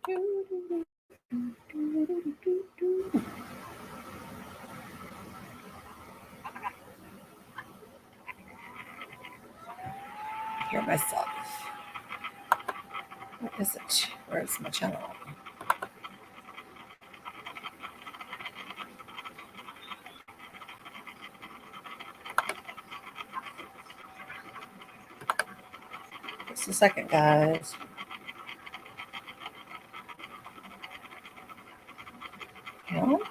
Hear myself. What is it? Where is my channel? Just a second, guys. No?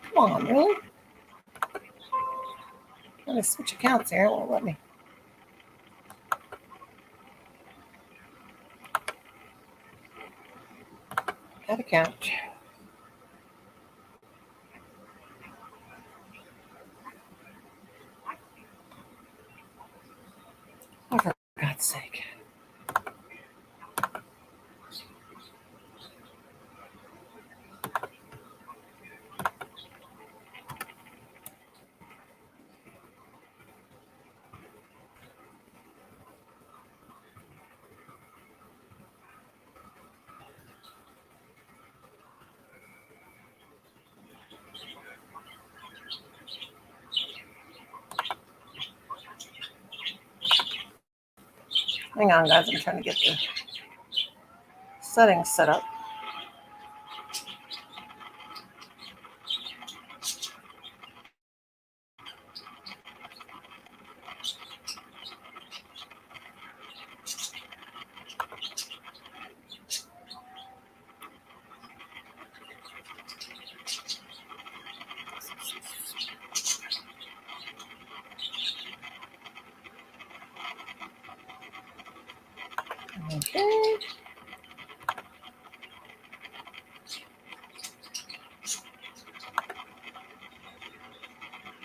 Come on, really? Let me switch accounts here. It won't let me. That account. Oh, for God's sake. Hang on, guys. I'm trying to get the settings set up. Okay.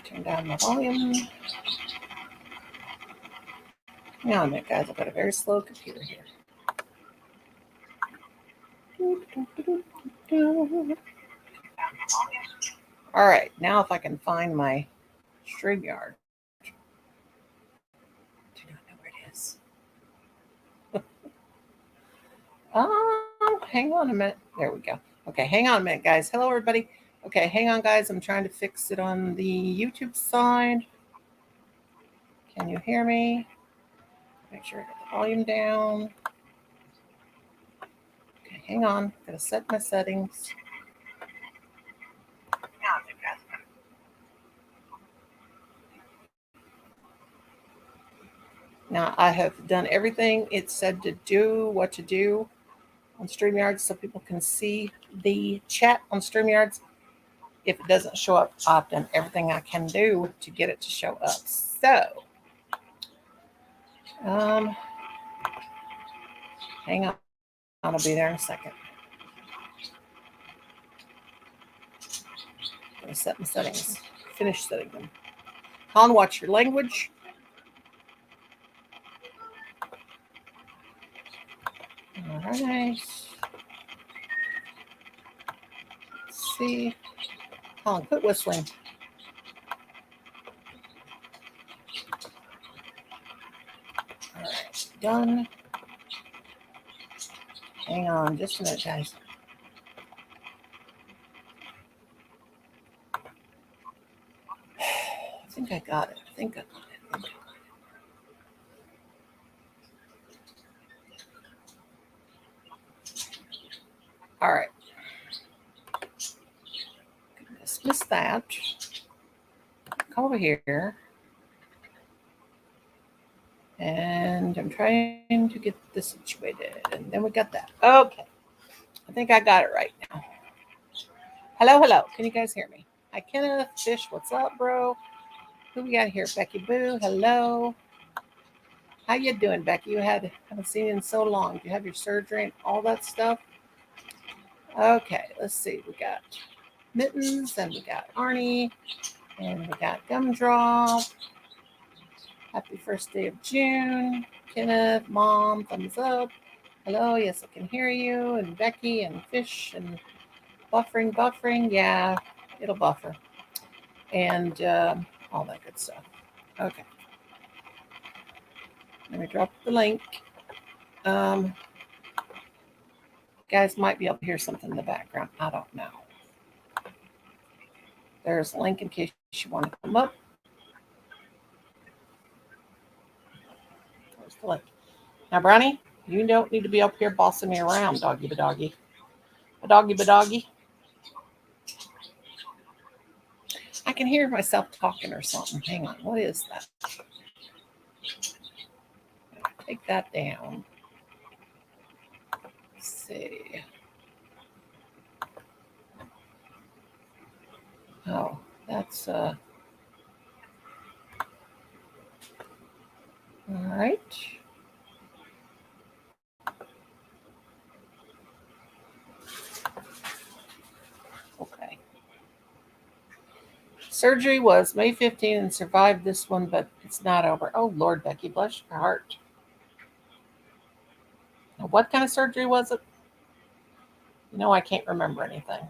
Turn down my volume. Hang on a minute, guys. I've got a very slow computer here. All right. Now if I can find my StreamYard. Do not know where it is. Hang on a minute. There we go. Okay, hang on a minute, guys. Hello, everybody. Okay, hang on, guys. I'm trying to fix it on the YouTube side. Can you hear me? Make sure I get the volume down. Okay, hang on. I'm going to set my settings. Now, I have done everything it said to do, what to do on StreamYard so people can see the chat on StreamYard. If it doesn't show up, I've done everything I can do to get it to show up. So, hang on. I'll be there in a second. I'm going to set my settings. Finish setting them. Con, watch your language. All right. Let's see. Colin, quit whistling. All right, done. Hang on just a minute, guys. I think I got it. All right. Dismiss that. Come over here. And I'm trying to get this situated. And then we got that. Okay. I think I got it right now. Hello. Can you guys hear me? Hi, Kenneth. Fish, what's up, bro? Who we got here? Becky Boo, hello. How you doing, Becky? Haven't seen you in so long. Do you have your surgery and all that stuff? Okay, let's see. We got Mittens, and we got Arnie, and we got Gumdrop. Happy first day of June. Kenneth, Mom, thumbs up. Hello, yes, I can hear you. And Becky and Fish and buffering. Yeah, It'll buffer. And all that good stuff. Okay. Let me drop the link. Guys might be able to hear something in the background. I don't know. There's a link in case you want to come up. There's the link. Now, Brownie, you don't need to be up here bossing me around, doggy ba doggy. A doggy ba doggy. I can hear myself talking or something. Hang on. What is that? Take that down. Let's see. Oh, that's all right. Okay. Surgery was May 15 and survived this one, but it's not over. Oh, Lord, Becky, bless your heart. Now, what kind of surgery was it? You know, I can't remember anything.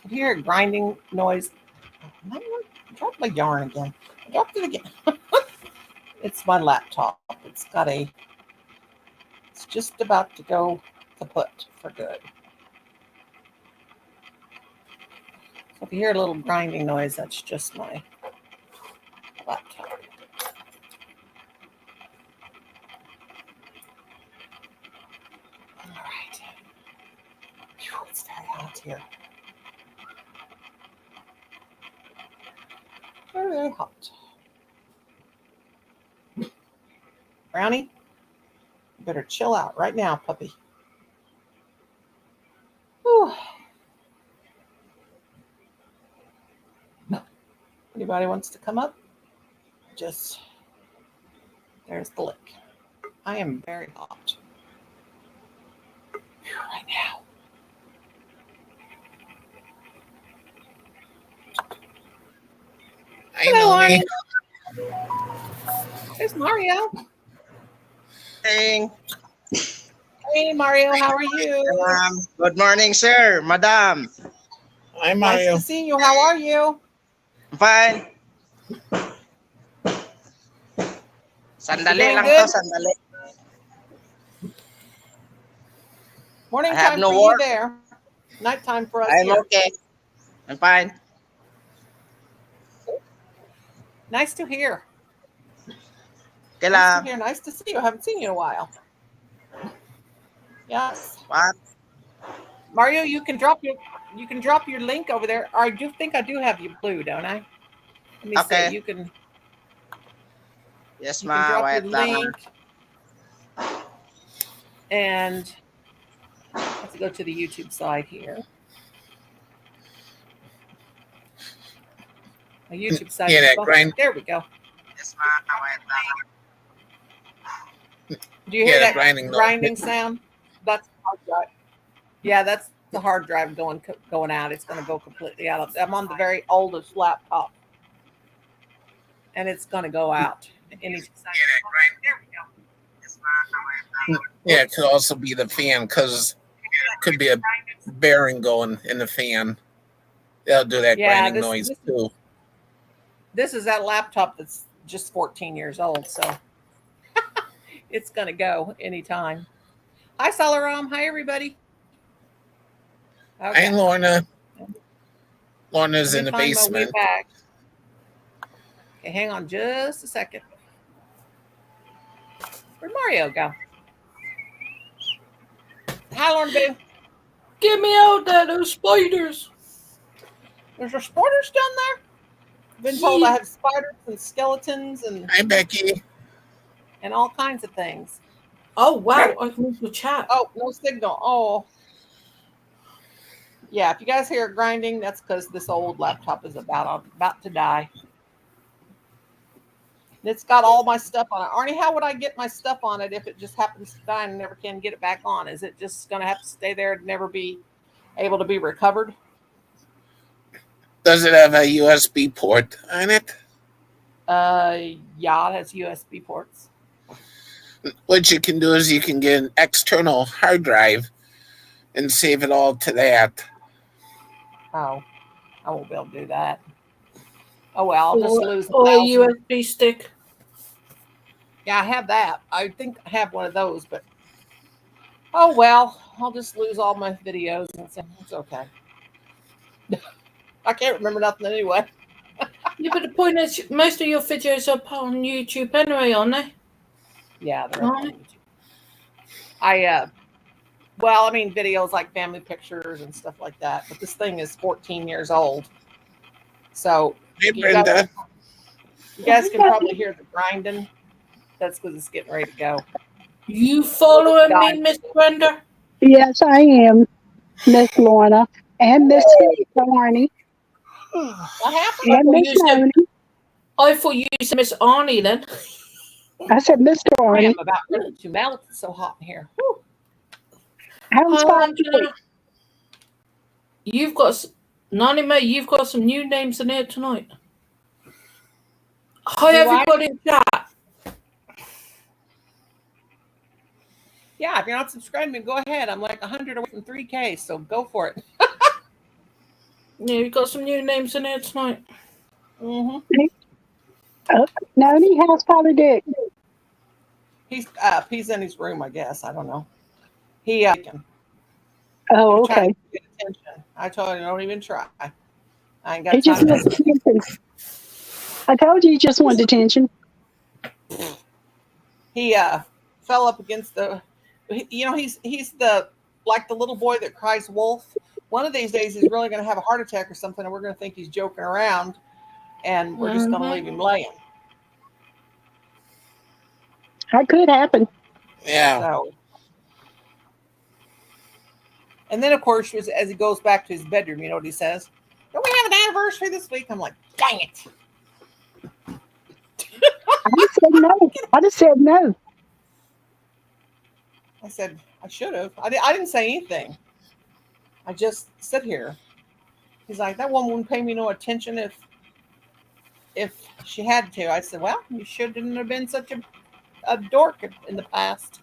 If you hear a grinding noise, I dropped my yarn again. I dropped it again. It's my laptop. It's just about to go kaput for good. So if you hear a little grinding noise, that's just my laptop. All right. Whew, it's very hot here. Very, very hot. Brownie, you better chill out right now, puppy. Whew. Anybody wants to come up? Just, there's the link. I am very hot right now. Hello, Arnie. There's Mario. Hey, Hey, Mario, how are you? good morning, sir, madam. Hi, Mario. Nice to see you. How are you? Fine. Sandali Doing lang good? to, sandali. Morning I have time no for you work. there. Nighttime for us I'm here. okay. I'm fine. Nice to hear. Okay Nice to lang. hear. Nice to see you. I haven't seen you in a while. Yes. What? Mario, you can drop your link over there. Or I do think I do have you blue, don't I? Let me Okay. see. You can Yes, drop your wait lang. link. And let's go to the YouTube side here. The YouTube side. Yeah, that grind. There we go. Yes, wait lang. Do you hear that grinding sound? That's the hard drive. Yeah, that's the hard drive going out. It's going to go completely out. I'm on the very oldest laptop, and it's going to go out any second. There we go. Yes, wait lang. Yeah, it could also be the fan because it could be a bearing going in the fan. They'll do that grinding noise too. This is that laptop that's just 14 years old, so it's going to go anytime. Hi, Salaram. Hi, everybody. Okay. Hi, Lorna. Lorna's in the basement. Okay, hang on just a second. Where'd Mario go? Hi, Lorna Boo. Get me out there, those spiders. There's spiders down there? I've been told I have spiders and skeletons and... Hi, Becky. And all kinds of things. Oh, wow. I've moved the chat. Oh, no signal. Oh. Yeah, if you guys hear grinding, that's because this old laptop is about to die. It's got all my stuff on it. Arnie, how would I get my stuff on it if it just happens to die and never can get it back on? Is it just going to have to stay there and never be able to be recovered? Does it have a USB port on it? Yeah, it has USB ports. What you can do is you can get an external hard drive and save it all to that. Oh, I won't be able to do that. Oh well, I'll just lose Or a 1,000. USB stick. Yeah, I have that. I think I have one of those, but oh well, I'll just lose all my videos and say it's okay. I can't remember nothing anyway. Yeah, but the point is, most of your videos are put on YouTube anyway, aren't they? Yeah, they're Oh. up on YouTube. Well, I mean, videos like family pictures and stuff like that. But this thing is 14 years old, so Hey, you guys, Brenda. you guys can probably hear the grinding. That's because it's getting ready to go. You following me, Miss Brenda? Yes, I am, Miss Lorna, and Miss Barney, What happened? and thought Miss you said- Tony. I thought you said Miss Arnie then. I said Miss I Barney. am about ready to melt. It's so hot in here. Whew. How's Angela, you've got Nani Mae. You've got some new names in here tonight. Hi, Do I? everybody in chat. Yeah, if you're not subscribing, go ahead. I'm like 100 away from 3K, so go for it. Yeah, you've got some new names in here tonight. Mm-hmm. Noni? How's Father Dick? He's in his room, I guess. I don't know. He Oh, trying okay. to get attention. I told him don't even try. I ain't got He just time wanted to. attention. I told you he just wanted attention. He fell up against the. He's the like the little boy that cries wolf. One of these days he's really going to have a heart attack or something, and we're going to think he's joking around, and we're just going to leave him laying. That could happen. Yeah. So, and then of course, as he goes back to his bedroom, you know what he says? Don't we have an anniversary this week? I'm like, dang it! I just said no. I just said no. I said I should have. I didn't say anything. I just sit here. He's like, that woman wouldn't pay me no attention if she had to. I said, well, you shouldn't have been such a dork in the past.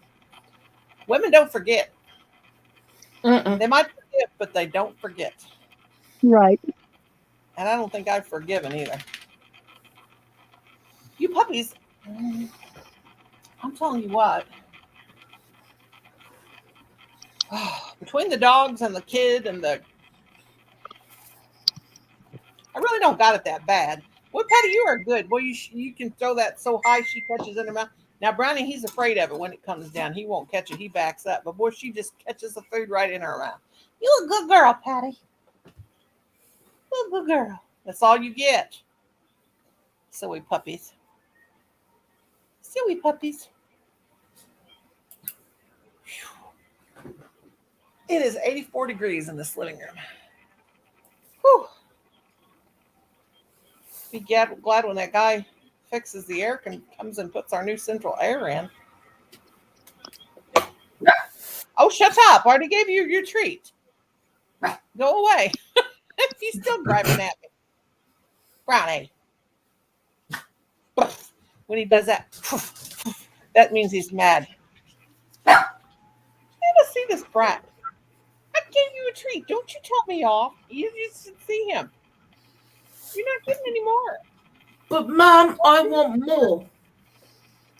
Women don't forget. They might forget, but they don't forget. Right. And I don't think I've forgiven either. You puppies, I'm telling you what. Between the dogs and the kid and I really don't got it that bad. Well, Patty, you are good. Well, you can throw that so high she catches in her mouth. Now, Brownie, he's afraid of it when it comes down. He won't catch it. He backs up. But boy, she just catches the food right in her mouth. You a good girl, Patty. You a good girl. That's all you get. Silly puppies. Silly puppies. Whew. It is 84 degrees in this living room. Whew. Be glad when that guy fixes the air and comes and puts our new central air in. Oh, shut up. I already gave you your treat. Go away. He's still driving at me. Brownie. When he does that, that means he's mad. You need to see this brat. I gave you a treat. Don't you tell me off. You should see him. You're not getting any more. But, Mom, I want more.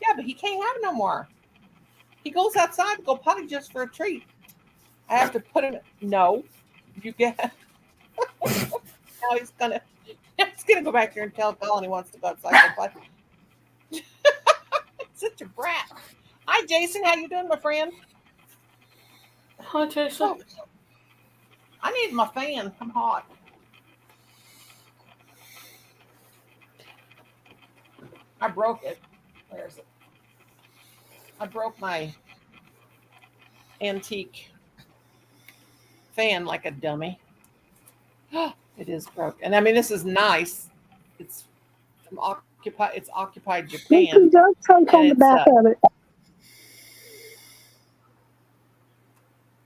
Yeah, but he can't have no more. He goes outside to go potty just for a treat. I have to put him. No, you get. Now he's gonna go back here and tell Colin he wants to go outside and potty. Such a brat. Hi, Jason. How you doing, my friend? Hi, Jason. Oh, I need my fan. I'm hot. I broke it. Where is it? I broke my antique fan like a dummy. It is broke. And I mean, this is nice. It's from occupied Look who Japan. does take on the it's, back of it.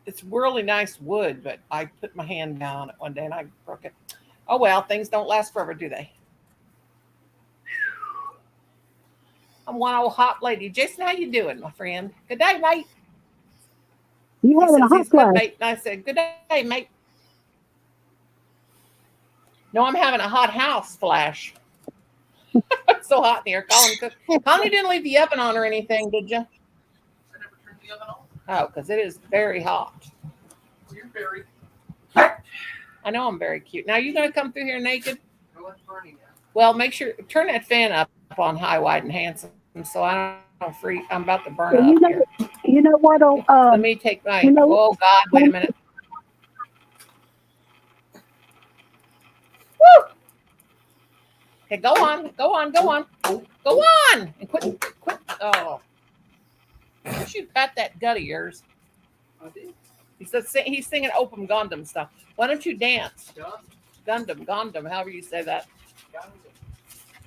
It's really nice wood, but I put my hand down on it one day and I broke it. Oh well, things don't last forever, do they? I'm one old hot lady. Jason, how you doing, my friend? Good day, mate. You He having a says hot he's good, flash? mate. And I said, good day, mate. No, I'm having a hot house flash. It's so hot in here. Colin, you didn't leave the oven on or anything, did you? I never turned the oven on. Oh, because it is very hot. You're very. I know I'm very cute. Now, you going to come through here naked? No, it's burning now. Well, make sure, turn that fan up on high, wide, and handsome so I don't freeze. I'm about to burn Well, up here. you know what? Let me take my, you know- oh, God, wait a minute. Woo! Okay, go on. Go on. And quit. Oh. You should pat that gut of yours. I did. He's singing Open Gundam stuff. Why don't you dance? Done. Gundam, however you say that. Got it.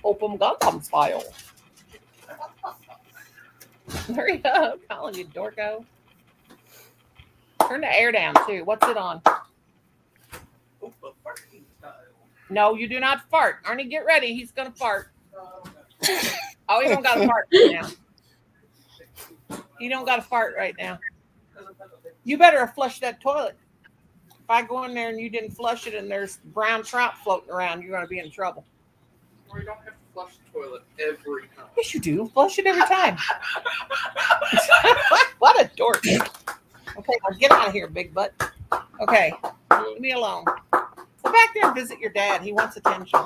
Open Gundam style. There you go, Colin, you dorko. Turn the air down too. What's it on? Oh, but farting style. No, you do not fart. Arnie, get ready. He's gonna fart. Okay. Oh, he don't got to fart right now. He don't got to fart right now. You better flush that toilet. If I go in there and you didn't flush it and there's brown trout floating around, you're gonna be in trouble. Or you don't have to flush the toilet every time. Yes, you do. Flush it every time. What a dork. Okay, now get out of here, big butt. Okay, leave me alone. Go back there and visit your dad. He wants attention.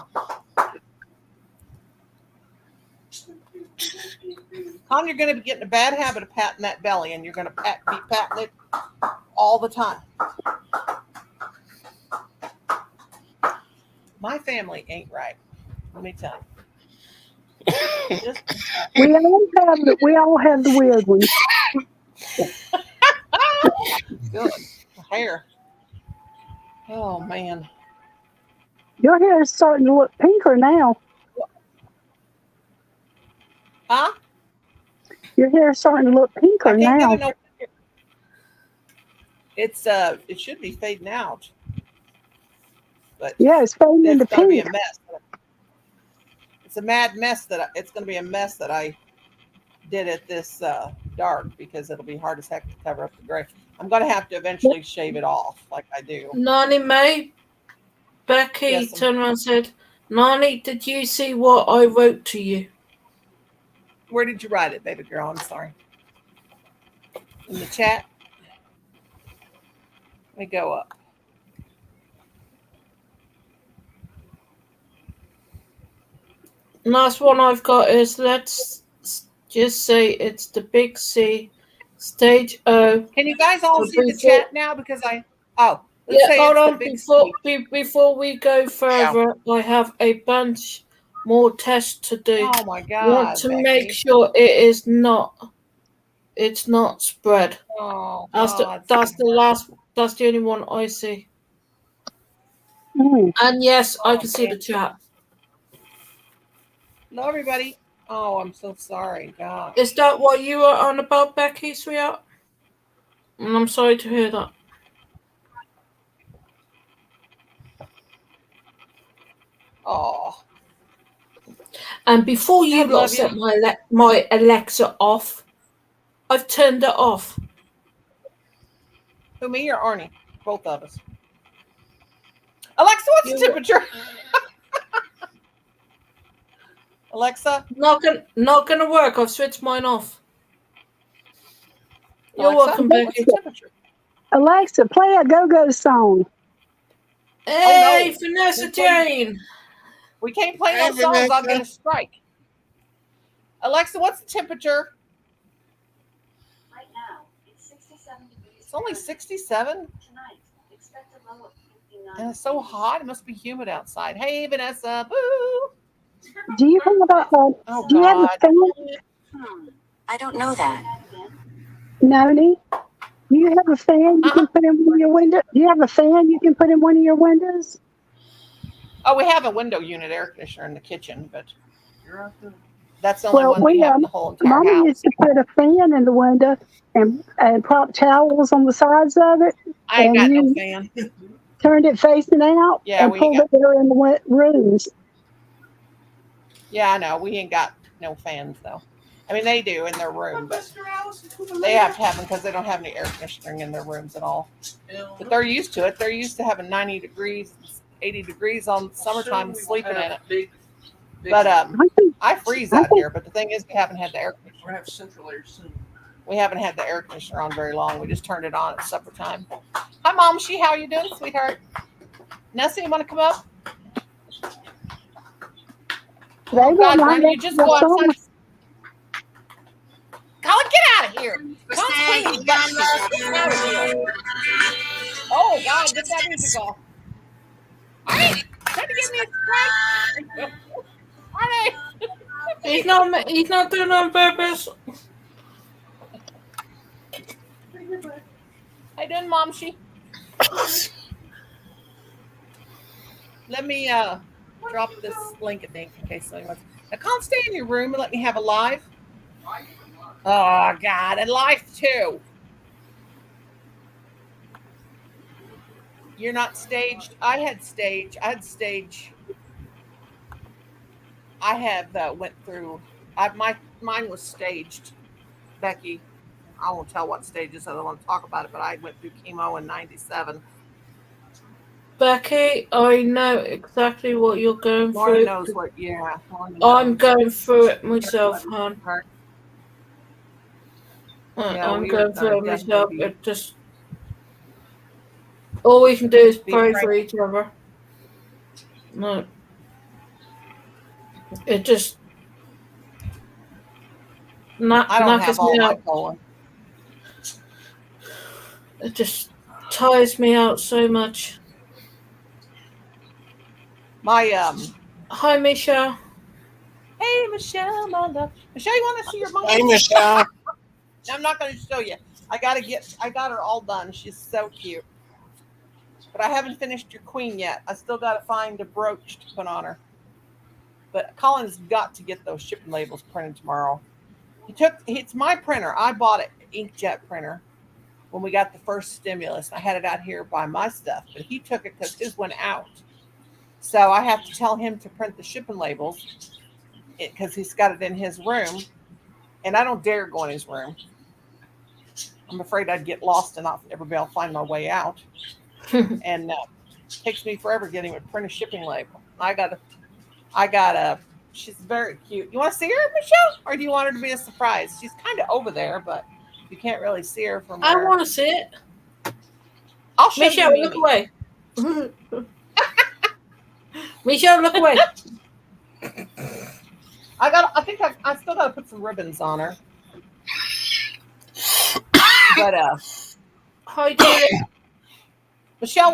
Tom, you're going to be getting a bad habit of patting that belly, and you're going to be patting it all the time. My family ain't right. Let me tell you. Just, we all have the weird ones. good. Hair. Oh, man. Your hair is starting to look pinker now. Huh? Your hair is starting to look pinker I can't now. get it. It's it should be fading out. But Yeah, it's fading into it's gonna be pink. a mess. It's a mad mess it's gonna be a mess that I did it this dark because it'll be hard as heck to cover up the gray. I'm gonna have to eventually shave it off like I do. Nani May, Becky Yes, turned around and said, Nani, did you see what I wrote to you? Where did you write it, baby girl? I'm sorry. In the chat. Let me go up. Last one I've got is let's just say it's the big C, stage O. Can you guys all see the Before- chat now? Because let's Yeah, say hold it's the on. big Before we go further, I have a bunch more tests to do. Oh my God! Want to Becky. make sure it's not spread. Oh, That's God. that's the only one I see. Mm. And yes, I can see Okay. the chat. Hello, everybody. Oh, I'm so sorry. God. Is that what you were on about, Becky, sweetheart? And I'm sorry to hear that. Oh. And before you I love lot set my Alexa off, I've turned it off. Who, me or Arnie? Both of us. Alexa, what's the temperature? Alexa? Not gonna work. I've switched mine off. You're Alexa, welcome, what's Becky. the temperature? Alexa, play a go-go song. Hey, no. Vanessa Jane. We can't play Hey, no songs. I'll Vanessa. get a strike. Alexa, what's the temperature? Right now, it's 67 degrees. It's only 67? Tonight, expect a low of 59. And it's so hot. It must be humid outside. Hey, Vanessa. Boo. Do you have Oh, do you have a God. fan, I don't know that. Noni? Do you have a fan you can put in one of your windows? Do you have a fan you can put in one of your windows? Oh, we have a window unit air conditioner in the kitchen, but that's the only Well, one we have in the whole entire Mommy house. used to put a fan in the window and prop towels on the sides of it. I ain't and got no you fan. turned it facing out Yeah, and we ain't pulled it there in the rooms. Yeah, I know. We ain't got no fans, though. I mean, they do in their room, but they have to have them because they don't have any air conditioning in their rooms at all. But they're used to it. They're used to having 90 degrees, 80 degrees on summertime and sleeping in it. But I think I freeze I out think here. But the thing is, we haven't had the air conditioner. We're gonna have central air soon. We haven't had the air conditioner on very long. We just turned it on at supper time. Hi, Mom. How you doing, sweetheart? Nessie, you want to come up? they Oh, won't God, mind Brenda, you that just your go song. outside. Colin, get out of here. Colin's playing his butt cheeks. Get out of here. Oh, God, get that music off. Hey, trying to give me a strike. Honey. He's not doing it on purpose. How you doing, Mom? Let me drop this link, I think, in case anyone's. Now, Colin, stay in your room and let me have a live. Oh, God, and live too. You're not staged. I had stage. I have went through. Mine was staged, Becky. I won't tell what stages. I don't want to talk about it, but I went through chemo in '97. Becky, I know exactly what you're going Lorna through. knows what. Yeah, Lorna I'm knows. going through it myself, hon. Her- Yeah, I'm we are going through it myself. definitely It just all we can do is being pray frank. for each other. No, it just I don't knackers have all me my out. colon. It just tires me out so much. My Hi, Michelle. Hey, Michelle, my love. Michelle, you want to see your monkey? Hey, Michelle. I'm not going to show you. I got her all done. She's so cute. But I haven't finished your queen yet. I still got to find a brooch to put on her. But Colin's got to get those shipping labels printed tomorrow. It's my printer. I bought an inkjet printer when we got the first stimulus. I had it out here by my stuff, but he took it because his went out. So I have to tell him to print the shipping labels because he's got it in his room. And I don't dare go in his room. I'm afraid I'd get lost and not ever be able to find my way out. And it takes me forever getting him to print a shipping label. I got a. She's very cute. You want to see her, Michelle, or do you want her to be a surprise? She's kind of over there, but you can't really see her from I where. want to see it. I'll show Michelle, you. look away. Michelle, look away. I think I still got to put some ribbons on her. But Hi, dear. Michelle,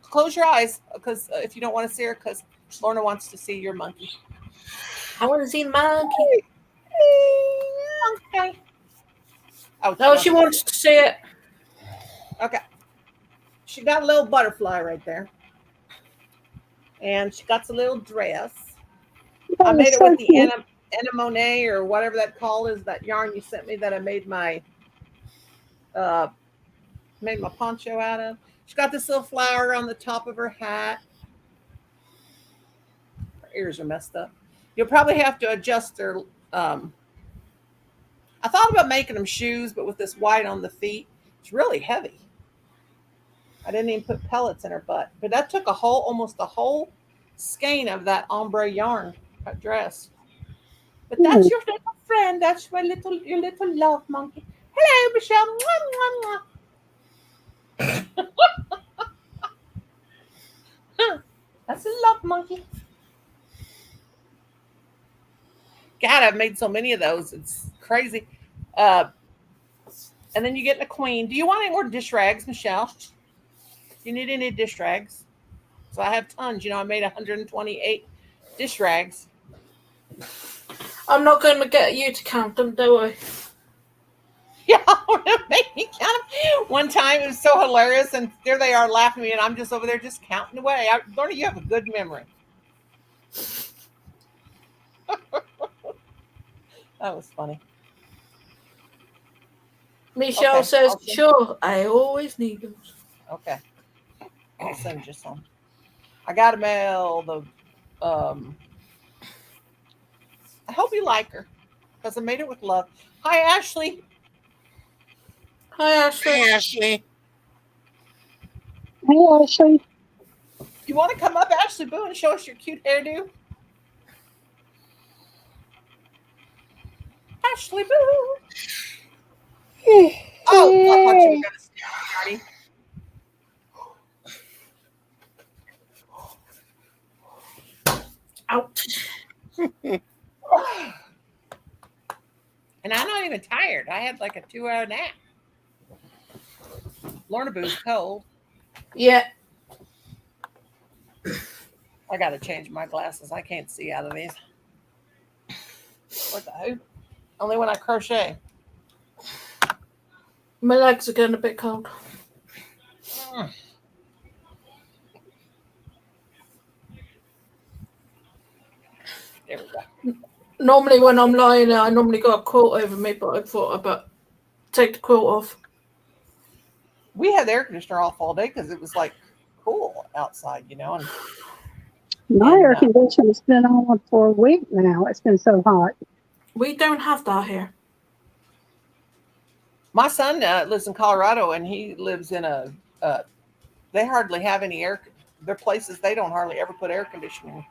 close your eyes because if you don't want to see her, because Lorna wants to see your monkey. I want to see the monkey. Okay. Oh, No, she wants to see it. Okay. She got a little butterfly right there. And she got a little dress. I That made is it so with the cute. anemone or whatever that call is, that yarn you sent me that I made my poncho out of. She got this little flower on the top of her hat. Her ears are messed up. You'll probably have to adjust her. I thought about making them shoes, but with this white on the feet, it's really heavy. I didn't even put pellets in her butt, but that took almost a whole skein of that ombre yarn dress. But that's your little friend. That's your little love monkey. Hello, Michelle. Mwah, mwah, mwah. That's a love monkey. God, I've made so many of those. It's crazy. And then you get a queen. Do you want any more dish rags, Michelle? Do you need any dish rags? So I have tons. I made 128 dish rags. I'm not going to get you to count them, do I? Yeah, make me count them. One time it was so hilarious, and there they are laughing at me, and I'm just over there just counting away. Lorna, you have a good memory. That was funny. Michelle Okay, says, sure, I always need them. Okay. I'll send you some. I got to mail the. I hope you like her. because I made it with love. Hi, Ashley. Hi, Ashley. Hey, Ashley. Hey, Ashley. You want to come up, Ashley Boo, and show us your cute hairdo? Ashley Boo. Oh, I thought you were going to stay, Ouch. And I'm not even tired. I had like a 2-hour nap. Lorna Boo's cold. Yeah. I got to change my glasses. I can't see out of these. What the hell? Only when I crochet. My legs are getting a bit cold. There we go. Normally, when I'm lying there, I normally got a quilt over me, but I thought I'd better take the quilt off. We had the air conditioner off all day because it was like cool outside, you know. And My air conditioner's been on for a week now. It's been so hot. We don't have that here. my son lives in Colorado, and he lives in a. They hardly have any air. Their places they don't hardly ever put air conditioning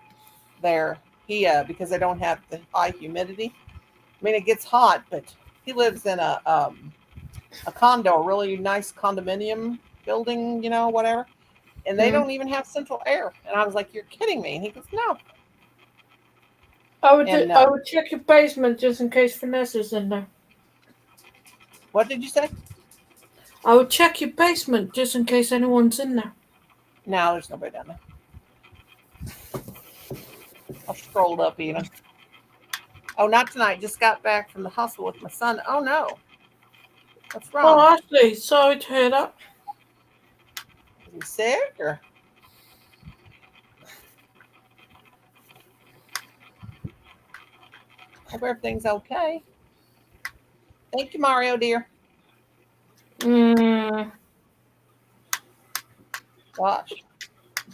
there. Because they don't have the high humidity. I mean, it gets hot, but he lives in a condo, a really nice condominium building, you know, whatever. And they don't even have central air. And I was like, "You're kidding me?" And he goes, "No." I would And, I would check your basement just in case Vanessa's in there. What did you say? I would check your basement just in case anyone's in there. No, there's nobody down there. I scrolled up even. Oh, not tonight. Just got back from the hospital with my son. Oh no. What's wrong? Oh, Ashley, sorry to hear that. Is he sick or? Hope everything's okay. Thank you, Mario, dear. Gosh.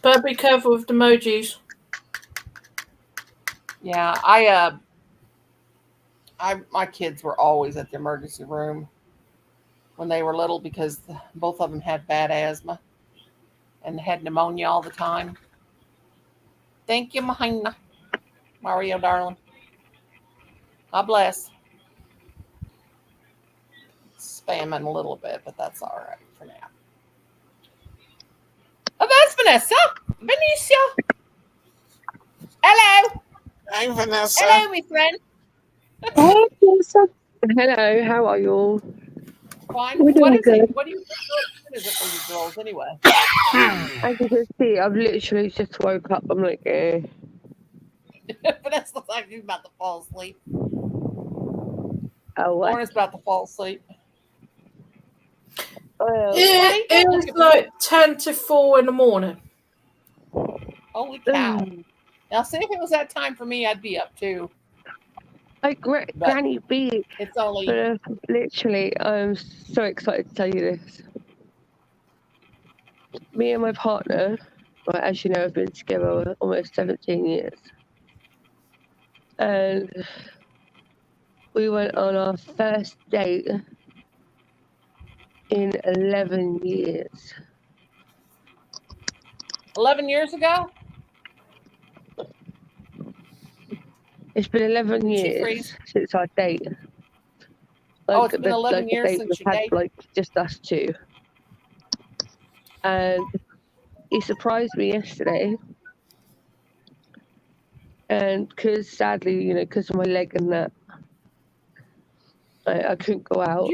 Better be careful with the emojis. Yeah, my kids were always at the emergency room when they were little because both of them had bad asthma and had pneumonia all the time. Thank you, Mahina. Mario, darling. God bless. Spamming a little bit, but that's all right for now. Oh, that's Vanessa. Benicio. Hello. Hi, Vanessa. Hello, my friend. Hey, Lisa. Hello, how are you all? Fine. We're What doing is good. it? What is it for you girls anyway? As you can see, I've literally just woke up. I'm like, Vanessa looks like she's about to fall asleep. oh, what? Lauren's about to fall asleep. It was like 10 to 4 in the morning. Holy cow. Now, see, if it was that time for me, I'd be up too. Like Granny B. It's only. Literally, I'm so excited to tell you this. Me and my partner, well, as you know, have been together almost 17 years. And we went on our first date in 11 years. 11 years ago? It's been 11 Did she years freeze? since our date. Oh, it's been 11 years date since we've you had, dated? like, just us two. And he surprised me yesterday. And because sadly, you know, because of my leg and that, I couldn't go out. Do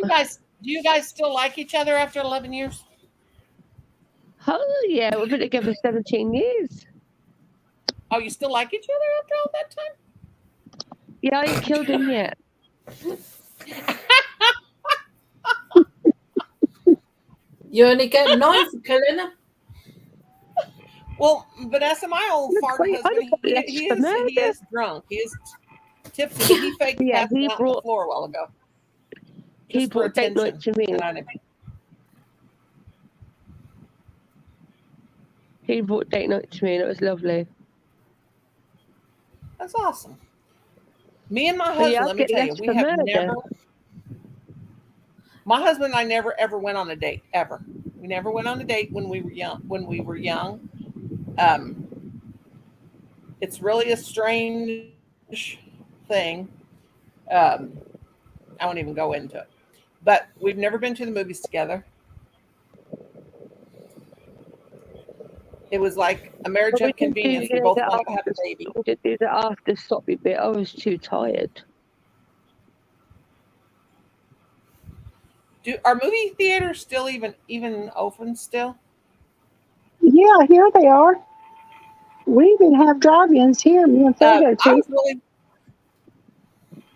you guys still like each other after 11 years? Oh, yeah, we've been together 17 years. Oh, you still like each other after all that time? Yeah, I ain't killed him yet. You only get 9 for killing her. Well, Vanessa, my old fart husband, he is drunk. He is tipsy, but he faked passing out on the floor a while ago. He brought date night to me. He brought date night to me, and it was lovely. That's awesome. Me and my So husband, yeah, I'd let me get tell you, less we for have murder. never. My husband and I never ever went on a date ever. We never went on a date when we were young. Um, it's really a strange thing. Um, I won't even go into it. But we've never been to the movies together. It was like a marriage But we of didn't do convenience. We both that wanted to have after. a baby. We didn't do that after sloppy bit. I was too tired. Are movie theaters still even open still? Yeah, here they are. We even have drive-ins here. Me and Phil Uh, go I to. was really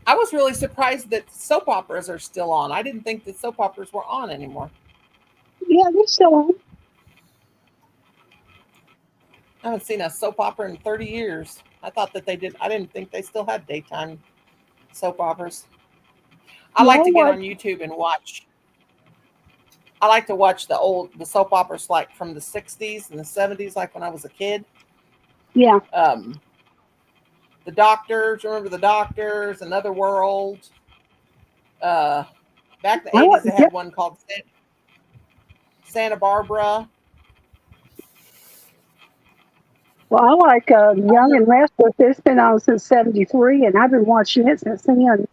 I was really surprised that soap operas are still on. I didn't think that soap operas were on anymore. Yeah, they're still on. I haven't seen a soap opera in 30 years. I thought that they did. I didn't think they still had daytime soap operas. I like Well, to get what? on YouTube and watch. I like to watch the soap operas like from the 60s and the 70s, like when I was a kid. Yeah. Um, the Doctors, remember the Doctors, Another World. Uh, Back in the I 80s, like. they had one called Santa Barbara. Well, I like I Young remember, and Restless. It's been on since '73, and I've been watching it since then.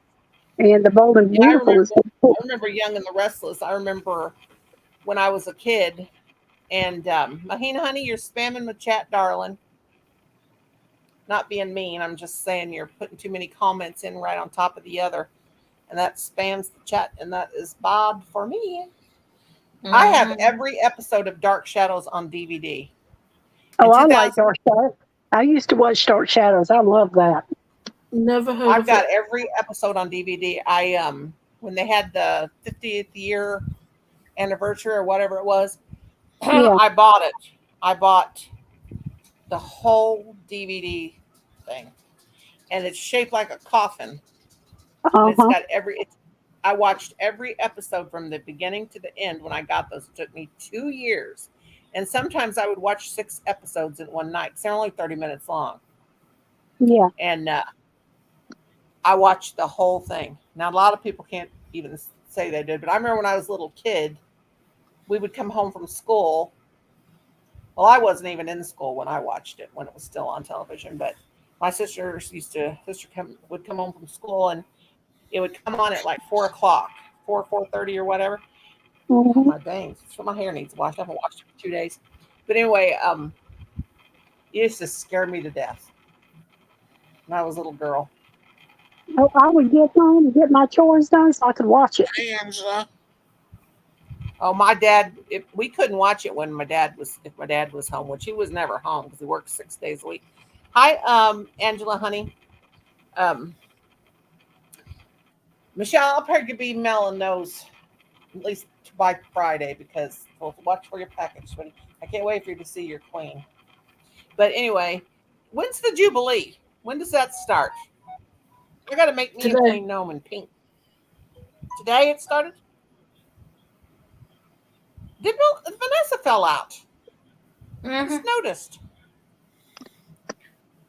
And The Bold and yeah, Beautiful is I remember Young and the Restless. I remember when I was a kid. And Mahina, honey, you're spamming the chat, darling. Not being mean. I'm just saying you're putting too many comments in right on top of the other. And that spams the chat. And that is bad for me. I have Mhm. every episode of Dark Shadows on DVD. Oh, In I like 2000, Dark Shadows. I used to watch Dark Shadows. I love that. Never heard I've of it. got every episode on DVD. When they had the 50th year anniversary or whatever it was, Yeah. I bought it. I bought the whole DVD thing. And it's shaped like a coffin. And Uh it's huh. got I watched every episode from the beginning to the end when I got those. It took me 2 years. And sometimes I would watch 6 episodes in one night. 'Cause they're only 30 minutes long. Yeah. And I watched the whole thing. Now, a lot of people can't even say they did, but I remember when I was a little kid, we would come home from school. Well, I wasn't even in school when I watched it, when it was still on television, but my would come home from school and it would come on at like 4 o'clock, 4:30 or whatever. Oh Hmm. my dang! So my hair needs washed. I haven't washed it for 2 days. But anyway, it used to scare me to death when I was a little girl. Oh, I would get home and get my chores done so I could watch it. Hey, Angela. Oh, my dad! We couldn't watch it when if my dad was home, which he was never home because he worked 6 days a week. Hi, Angela, honey. Um, Michelle, I'll probably be mailing those at least by Friday because we'll watch for your package, sweetie. I can't wait for you to see your queen. But anyway, when's the Jubilee? When does that start? I got to make me a Today. queen gnome in pink. Today it started? Vanessa fell out? I Hmm. just noticed.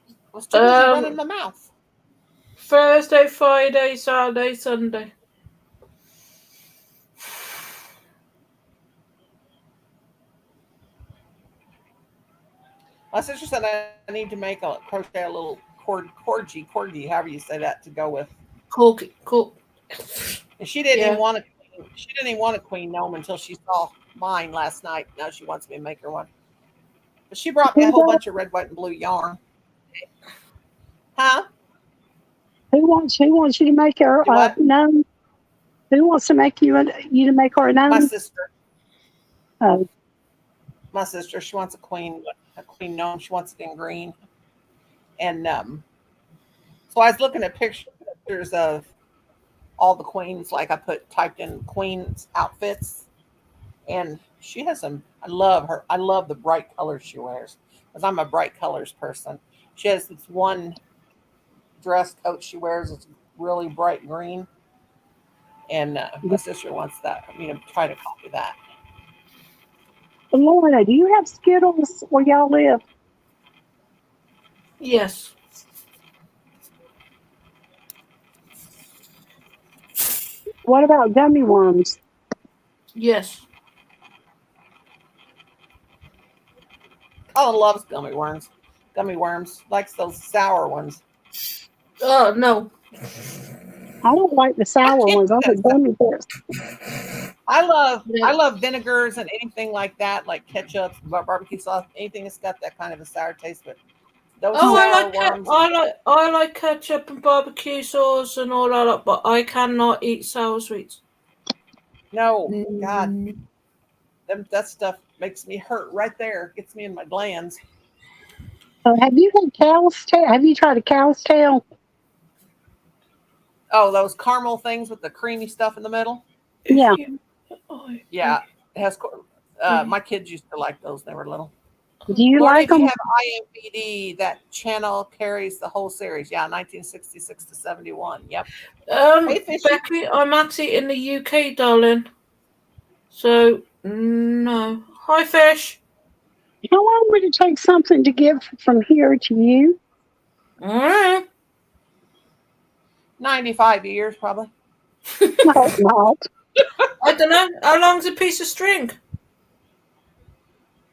I was too busy running Um, my mouth. Thursday, Friday, Saturday, Sunday. My sister said I need to make a crochet a little corgi, however you say that, to go with. Cool. And she didn't even Yeah. want she didn't even want a queen gnome until she saw mine last night. Now she wants me to make her one. But she brought me a Who whole does? bunch of red, white, and blue yarn. Huh? Who wants you to make her Do what? gnome? Who wants to make you to make her a My gnome? sister. Oh, My sister. She wants a queen gnome. She wants it in green. And so I was looking at pictures of all the queens, like I typed in queens outfits, and she has some. I love her. I love the bright colors she wears because I'm a bright colors person. She has this one dress coat she wears. It's really bright green, and my sister wants that. I mean, try to copy that. Lorna, do you have Skittles where y'all live? Yes. What about gummy worms? Yes. Colin loves gummy worms. Gummy worms. Likes those sour ones. Oh no. I don't like the I sour can't ones. I do like that. gummy bears. I Yeah. love vinegars and anything like that, like ketchup, barbecue sauce, anything that's got that kind of a sour taste. But those Oh, sour worms, I like ketchup and barbecue sauce and all that, but I cannot eat sour sweets. no, God, that stuff makes me hurt right there. Gets me in my glands. Have you had cow's tail? Have you tried a cow's tail? Oh, those caramel things with the creamy stuff in the middle. Yeah. Yeah, it has. My kids used to like those when they were little. Do you Lorna, like if you them? have IMBD, that channel carries the whole series. Yeah, 1966 to 71. Yep. Hey, Fishy. Becky, I'm actually in the UK, darling. So no. Hi, Fish. How long would it take something to get from here to you? 95 years, probably. No, not. I don't know. How long's a piece of string?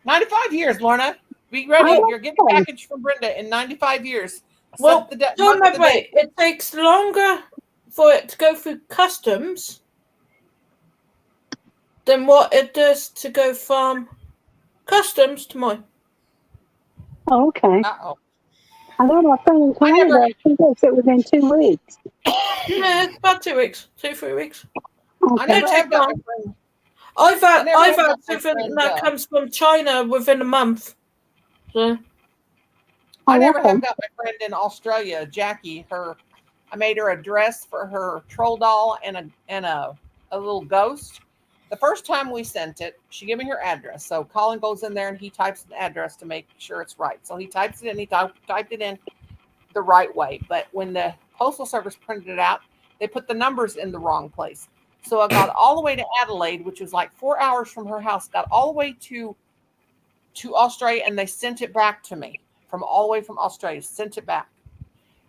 95 years, Lorna. Be I ready. don't You're getting know. a package from Brenda in 95 years. Well, Set the don't month of the remember, day. it takes longer for it to go through customs than what it does to go from customs to mine. Oh, okay. Uh-oh. I know my friend in I never- Canada, she gets it within 2 weeks. Yeah, it's about 2 weeks, 2-3 weeks. I Okay. never Don't have take got my long. friend. I've I never had have got my something friend, that comes from China within a month. So I Oh, never okay. have got my friend in Australia, Jackie. I made her a dress for her troll doll and a little ghost. The first time we sent it, she gave me her address. So Colin goes in there and he types an address to make sure it's right. So he types it in. He typed it in the right way. But when the postal service printed it out, they put the numbers in the wrong place. So I got all the way to Adelaide, which was like 4 hours from her house. Got all the way to Australia, and they sent it back to me from all the way from Australia. Sent it back.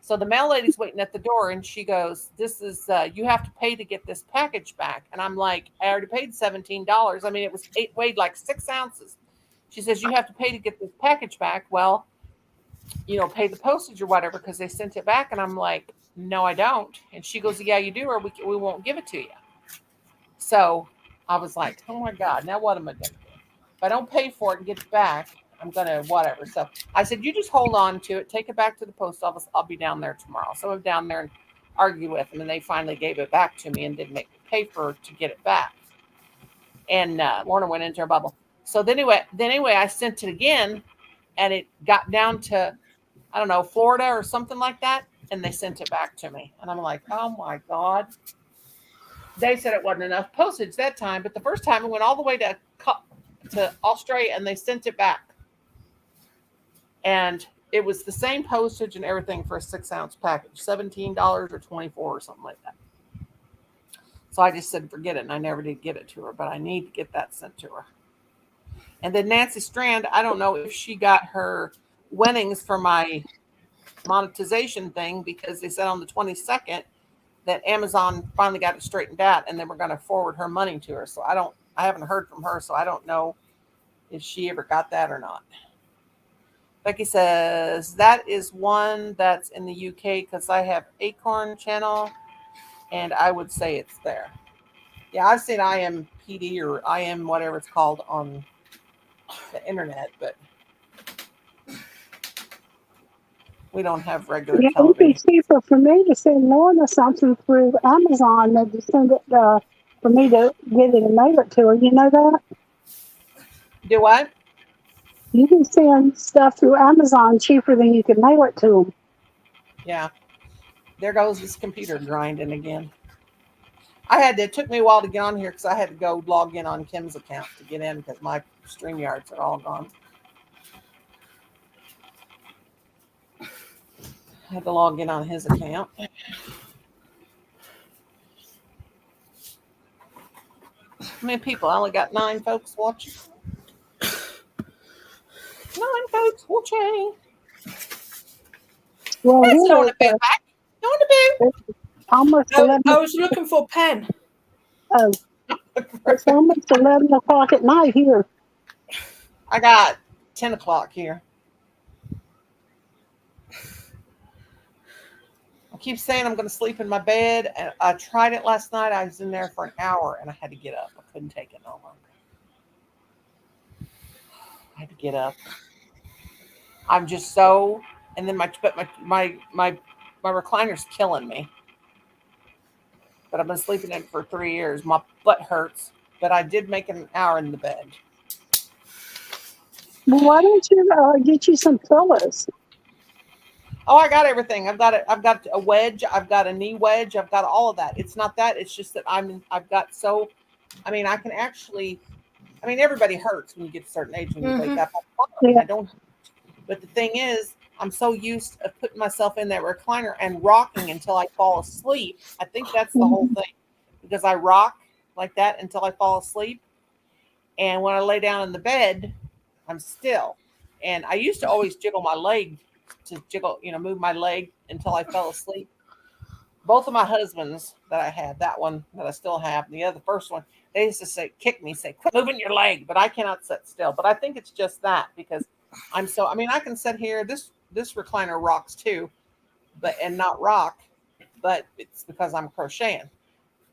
So the mail lady's waiting at the door, and she goes, "This is you have to pay to get this package back." And I'm like, "I already paid $17. I mean, it weighed like 6 ounces." She says, "You have to pay to get this package back." Well, pay the postage or whatever because they sent it back. And I'm like, "No, I don't." And she goes, "Yeah, you do, or we won't give it to you." So I was like, "Oh my God, now what am I going to do? If I don't pay for it and get it back, I'm going to whatever." So I said, "You just hold on to it. Take it back to the post office. I'll be down there tomorrow." So I went down there and argued with them, and they finally gave it back to me and didn't make me pay for to get it back. And Lorna went into her bubble. So then anyway, I sent it again, and it got down to, I don't know, Florida or something like that, and they sent it back to me. And I'm like, "Oh my God." They said it wasn't enough postage that time, but the first time it went all the way to Australia, and they sent it back. And it was the same postage and everything for a 6-ounce package, $17 or $24 or something like that. So I just said, forget it. And I never did give it to her, but I need to get that sent to her. And then Nancy Strand, I don't know if she got her winnings for my monetization thing, because they said on the 22nd that Amazon finally got it straightened out and they were going to forward her money to her. So I haven't heard from her. So I don't know if she ever got that or not. Becky says, that is one that's in the UK because I have Acorn channel and I would say it's there. Yeah, I've seen IMPD or IM whatever it's called on the internet, but we don't have regular Yeah, it'd be television. cheaper for me to send Lorna something through Amazon than to send it for me to get it and mail it to her. You know that? Do what? You can send stuff through Amazon cheaper than you can mail it to them. Yeah. There goes this computer grinding again. It took me a while to get on here because I had to go log in on Kim's account to get in because my StreamYards are all gone. I had to log in on his account. How many people? I only got 9 folks watching. 9 folks watching. Well, That's here no one to pay back. No one to pay. almost I 11. was looking for a pen. Oh, it's almost 11 o'clock at night here. I got 10 o'clock here. I keep saying I'm going to sleep in my bed, and I tried it last night. I was in there for an hour, and I had to get up. I couldn't take it no longer. I had to get up. I'm just so, and then my recliner's killing me. But I've been sleeping in it for 3 years. My butt hurts, but I did make an hour in the bed. Well, why don't you get you some pillows? Oh, I got everything. I've got it. I've got a wedge. I've got a knee wedge. I've got all of that. It's not that. It's just that I've got so. I mean, I can actually. I mean, everybody hurts when you get to a certain age when you wake up. Yeah. I don't. But the thing is, I'm so used to putting myself in that recliner and rocking until I fall asleep. I think that's the whole thing, because I rock like that until I fall asleep, and when I lay down in the bed, I'm still. And I used to always jiggle my leg to move my leg until I fell asleep. Both of my husbands that I had, that one that I still have, and the first one, they used to say, quit moving your leg, but I cannot sit still. But I think it's just that, because I can sit here. This recliner rocks too, and not rock, but it's because I'm crocheting.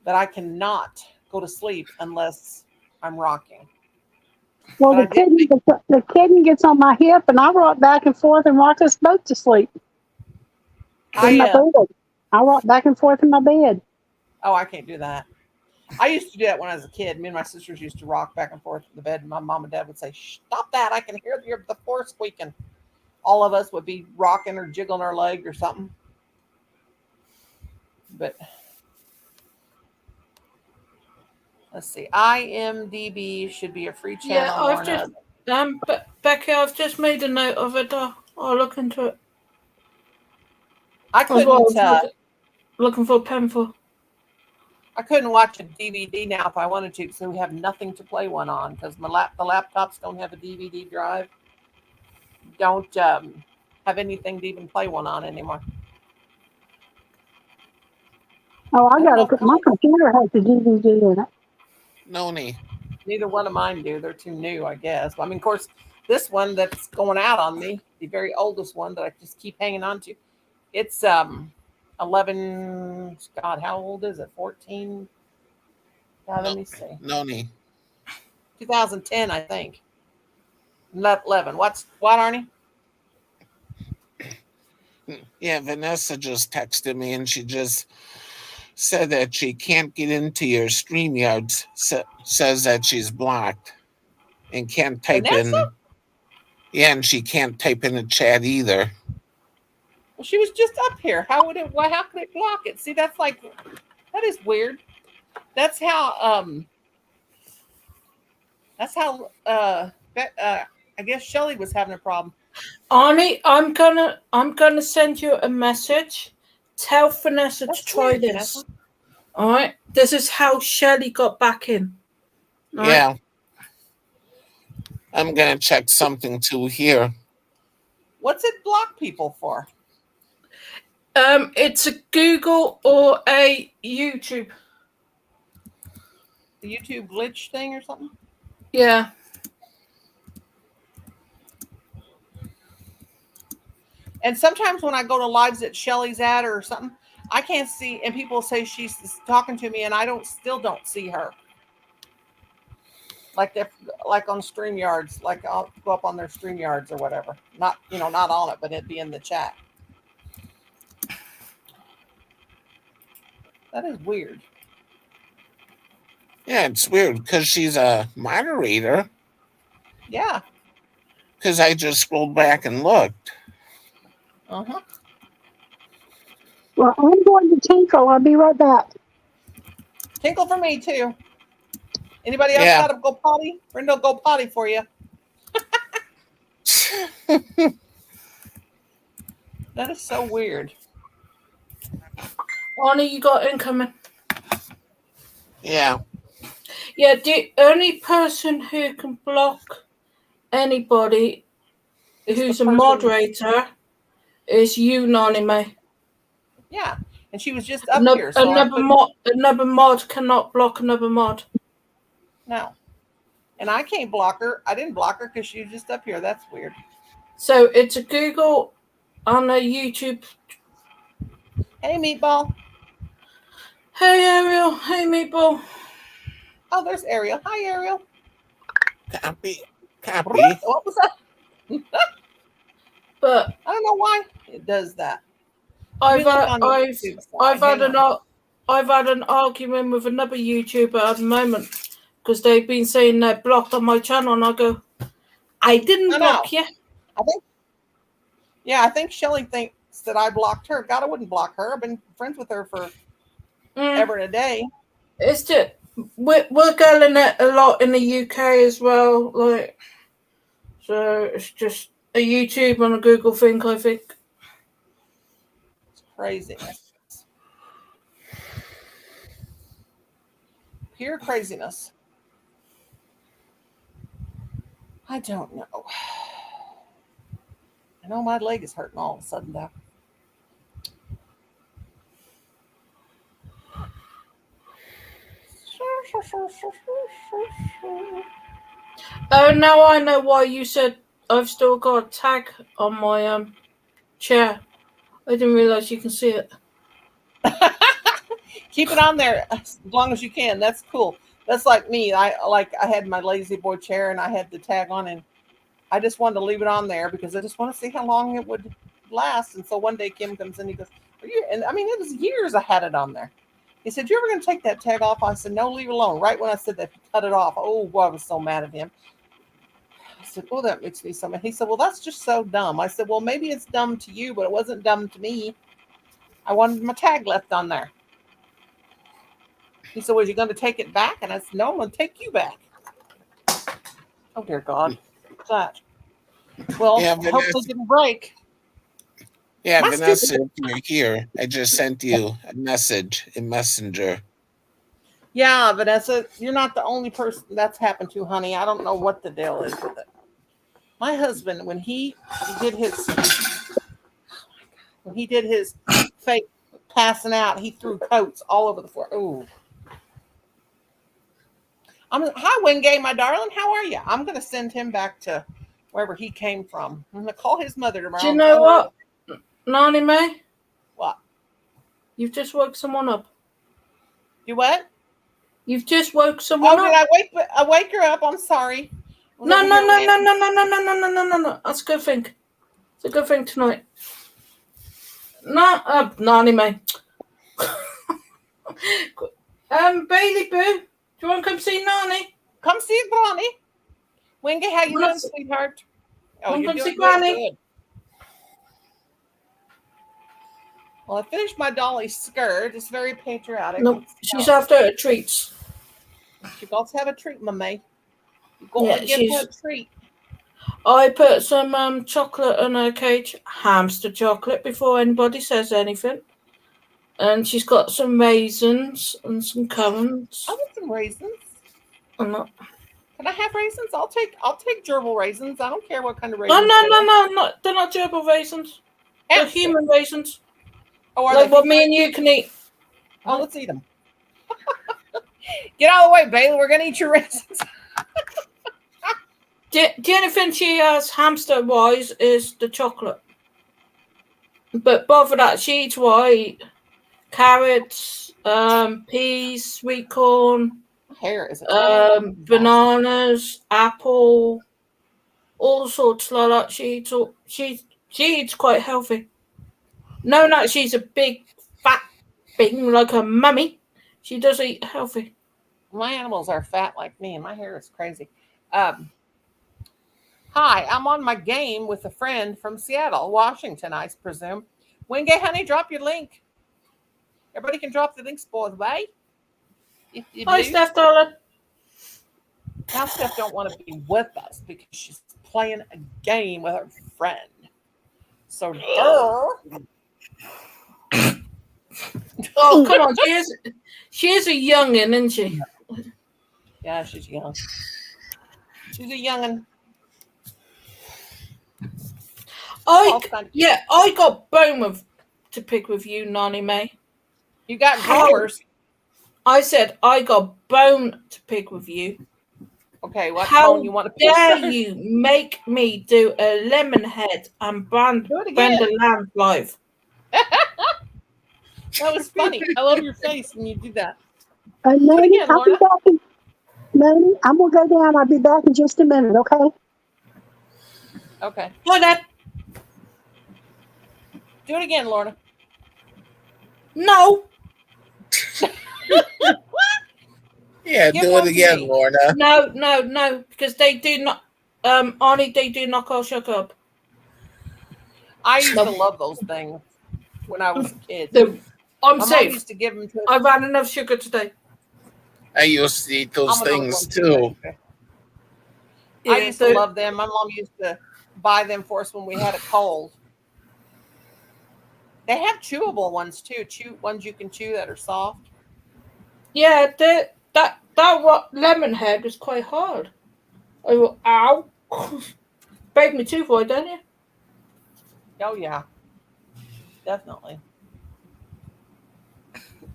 But I cannot go to sleep unless I'm rocking. Well, But the kitten gets on my hip, and I rock back and forth and rock us both to sleep in my bed. I rock back and forth in my bed. Oh, I can't do that. I used to do that when I was a kid. Me and my sisters used to rock back and forth in the bed, and my mom and dad would say, "Stop that! I can hear the floor squeaking." All of us would be rocking or jiggling our leg or something. But let's see. IMDb should be a free channel. Becky, I've just made a note of it. I'll look into it. I couldn't. Looking for a pencil. I couldn't watch a DVD now if I wanted to, so we have nothing to play one on, because the laptops don't have a DVD drive. Don't have anything to even play one on anymore. Oh, my computer has a DVD in it. Noni. Neither one of mine do. They're too new, I guess. I mean, of course, this one that's going out on me, the very oldest one that I just keep hanging on to, it's 11. God, how old is it? 14. Let me see. Noni. 2010, I think. 11. What, Arnie? Yeah, Vanessa just texted me, and she just said that she can't get into your StreamYard. Says that she's blocked and can't type Vanessa? in. Yeah, and she can't type in the chat either. Well, she was just up here. How could it block it? See, that is weird. That's how I guess Shelly was having a problem. Arnie, I'm gonna send you a message. Tell Vanessa to try this. Vanessa. All right. This is how Shelly got back in. Right? Yeah. I'm gonna check something too here. What's it block people for? It's a Google or a YouTube. The YouTube glitch thing or something? Yeah. And sometimes when I go to lives that Shelly's at or something, I can't see, and people say she's talking to me, and I still don't see her. Like on StreamYards, like I'll go up on their StreamYards or whatever. Not on it, but it'd be in the chat. That is weird. Yeah, it's weird because she's a moderator. Yeah. Because I just scrolled back and looked. Uh-huh. Well, I'm going to tinkle. I'll be right back. Tinkle for me, too. Anybody else got to go potty? Brenda will go potty for you. That is so weird. Arnie, you got incoming. Yeah. Yeah, the only person who can block anybody who's a moderator is you, Nani May. Yeah. and she was just up here. So another mod cannot block another mod. No. And I can't block her. I didn't block her because she was just up here. That's weird. So it's a Google on a YouTube. Hey, Meatball. Hey, Ariel. Hey, Meatball. Oh, there's Ariel. Hi, Ariel. Copy. What was that? But I don't know why it does that. I've had an argument with another YouTuber at the moment because they've been saying they're blocked on my channel, and I go, I didn't block you. I think Shelly thinks that I blocked her. God, I wouldn't block her. I've been friends with her for ever and a day. It's just we're getting it a lot in the UK as well, like, so it's just a YouTube and a Google thing, I think. It's craziness. Pure craziness. I don't know. I know my leg is hurting all of a sudden, though. Oh, now I know why you said I've still got a tag on my chair. I didn't realize you can see it. Keep it on there as long as you can. That's cool. That's like me. I had my lazy boy chair and I had the tag on, and I just wanted to leave it on there because I just want to see how long it would last. And so one day Kim comes in, he goes, "Are you?" And I mean, it was years I had it on there. He said, "You ever going to take that tag off?" I said, "No, leave it alone." Right when I said that, he cut it off. Oh, boy, I was so mad at him. I said, "Oh, that makes me so mad." He said, "Well, that's just so dumb." I said, "Well, maybe it's dumb to you, but it wasn't dumb to me. I wanted my tag left on there." He said, "Was you going to take it back?" And I said, "No, I'm going to take you back." Oh, dear God. What's that? Well, Yeah, hopefully it didn't break. Yeah, My Vanessa, stupid- if you're here, I just sent you a message in Messenger. Yeah, Vanessa, you're not the only person that's happened to, honey. I don't know what the deal is with it. My husband, when he did his fake passing out, he threw coats all over the floor. Ooh. Hi, Wingate, my darling. How are you? I'm going to send him back to wherever he came from. I'm going to call his mother tomorrow. Do you know what, Nani May? What? You've just woke someone up. You what? You've just woke someone up. Did I wake her up? I'm sorry. No. That's a good thing. It's a good thing tonight. No, Nani May. Bailey Boo, do you want to come see Nani? Come see Granny. Wingate, how you doing, sweetheart? Oh, you're come doing see Granny. good. Well, I finished my dolly skirt. It's very patriotic. No, she's after her treats. She got to have a treat, Mamma. You got to give her a treat. I put some chocolate in her cage, hamster chocolate, before anybody says anything. And she's got some raisins and some currants. I want some raisins. I'm not. Can I have raisins? I'll take gerbil raisins. I don't care what kind of raisins. No. They're not gerbil raisins. They're human raisins. Oh, like what me and you can eat. Oh, let's eat them. Get out of the way, Bailey. We're going to eat your raisins. The only thing she has hamster-wise is the chocolate. But bother that, she eats white, carrots, peas, sweet corn, bananas, apple, all sorts like that. She eats quite healthy. No, she's a big fat thing like her mummy. She does eat healthy. My animals are fat like me, and my hair is crazy. Hi, I'm on my game with a friend from Seattle, Washington, I presume. Wingate, honey, drop your link. Everybody can drop the links, by the way. Hi, Steph, darling. Now Steph don't want to be with us because she's playing a game with her friend. So, oh, come on. She is a youngin', isn't she? Yeah, she's young. She's a youngin'. I got bone to pick with you, Nani May. You got How- groomers. I said I got a bone to pick with you. Okay, what How bone you want to pick? dare you make me do a lemon head and brand Do it Brenda again. Lamb live? That was funny. I love your face when you do that. Manny, again, I'll be Lorna. back in. Manny, I'm gonna go down. I'll be back in just a minute. Okay. Okay. Hi, Dad. Do it again, Lorna. No, Yeah, Give do one it to again, me. Lorna. no, because they do not. Arnie, they do knock our sugar up. I used to No. love those things when I was a kid. I'm My mom safe. used to give them to us. I've had enough sugar today. I used to eat those I'm another things one too. I Yeah, used to love them. My mom used to buy them for us when we had a cold. They have chewable ones too. Ones you can chew that are soft. Yeah, that what lemon head was quite hard. I go, ow. Break me tooth, boy, don't you? Oh yeah, definitely.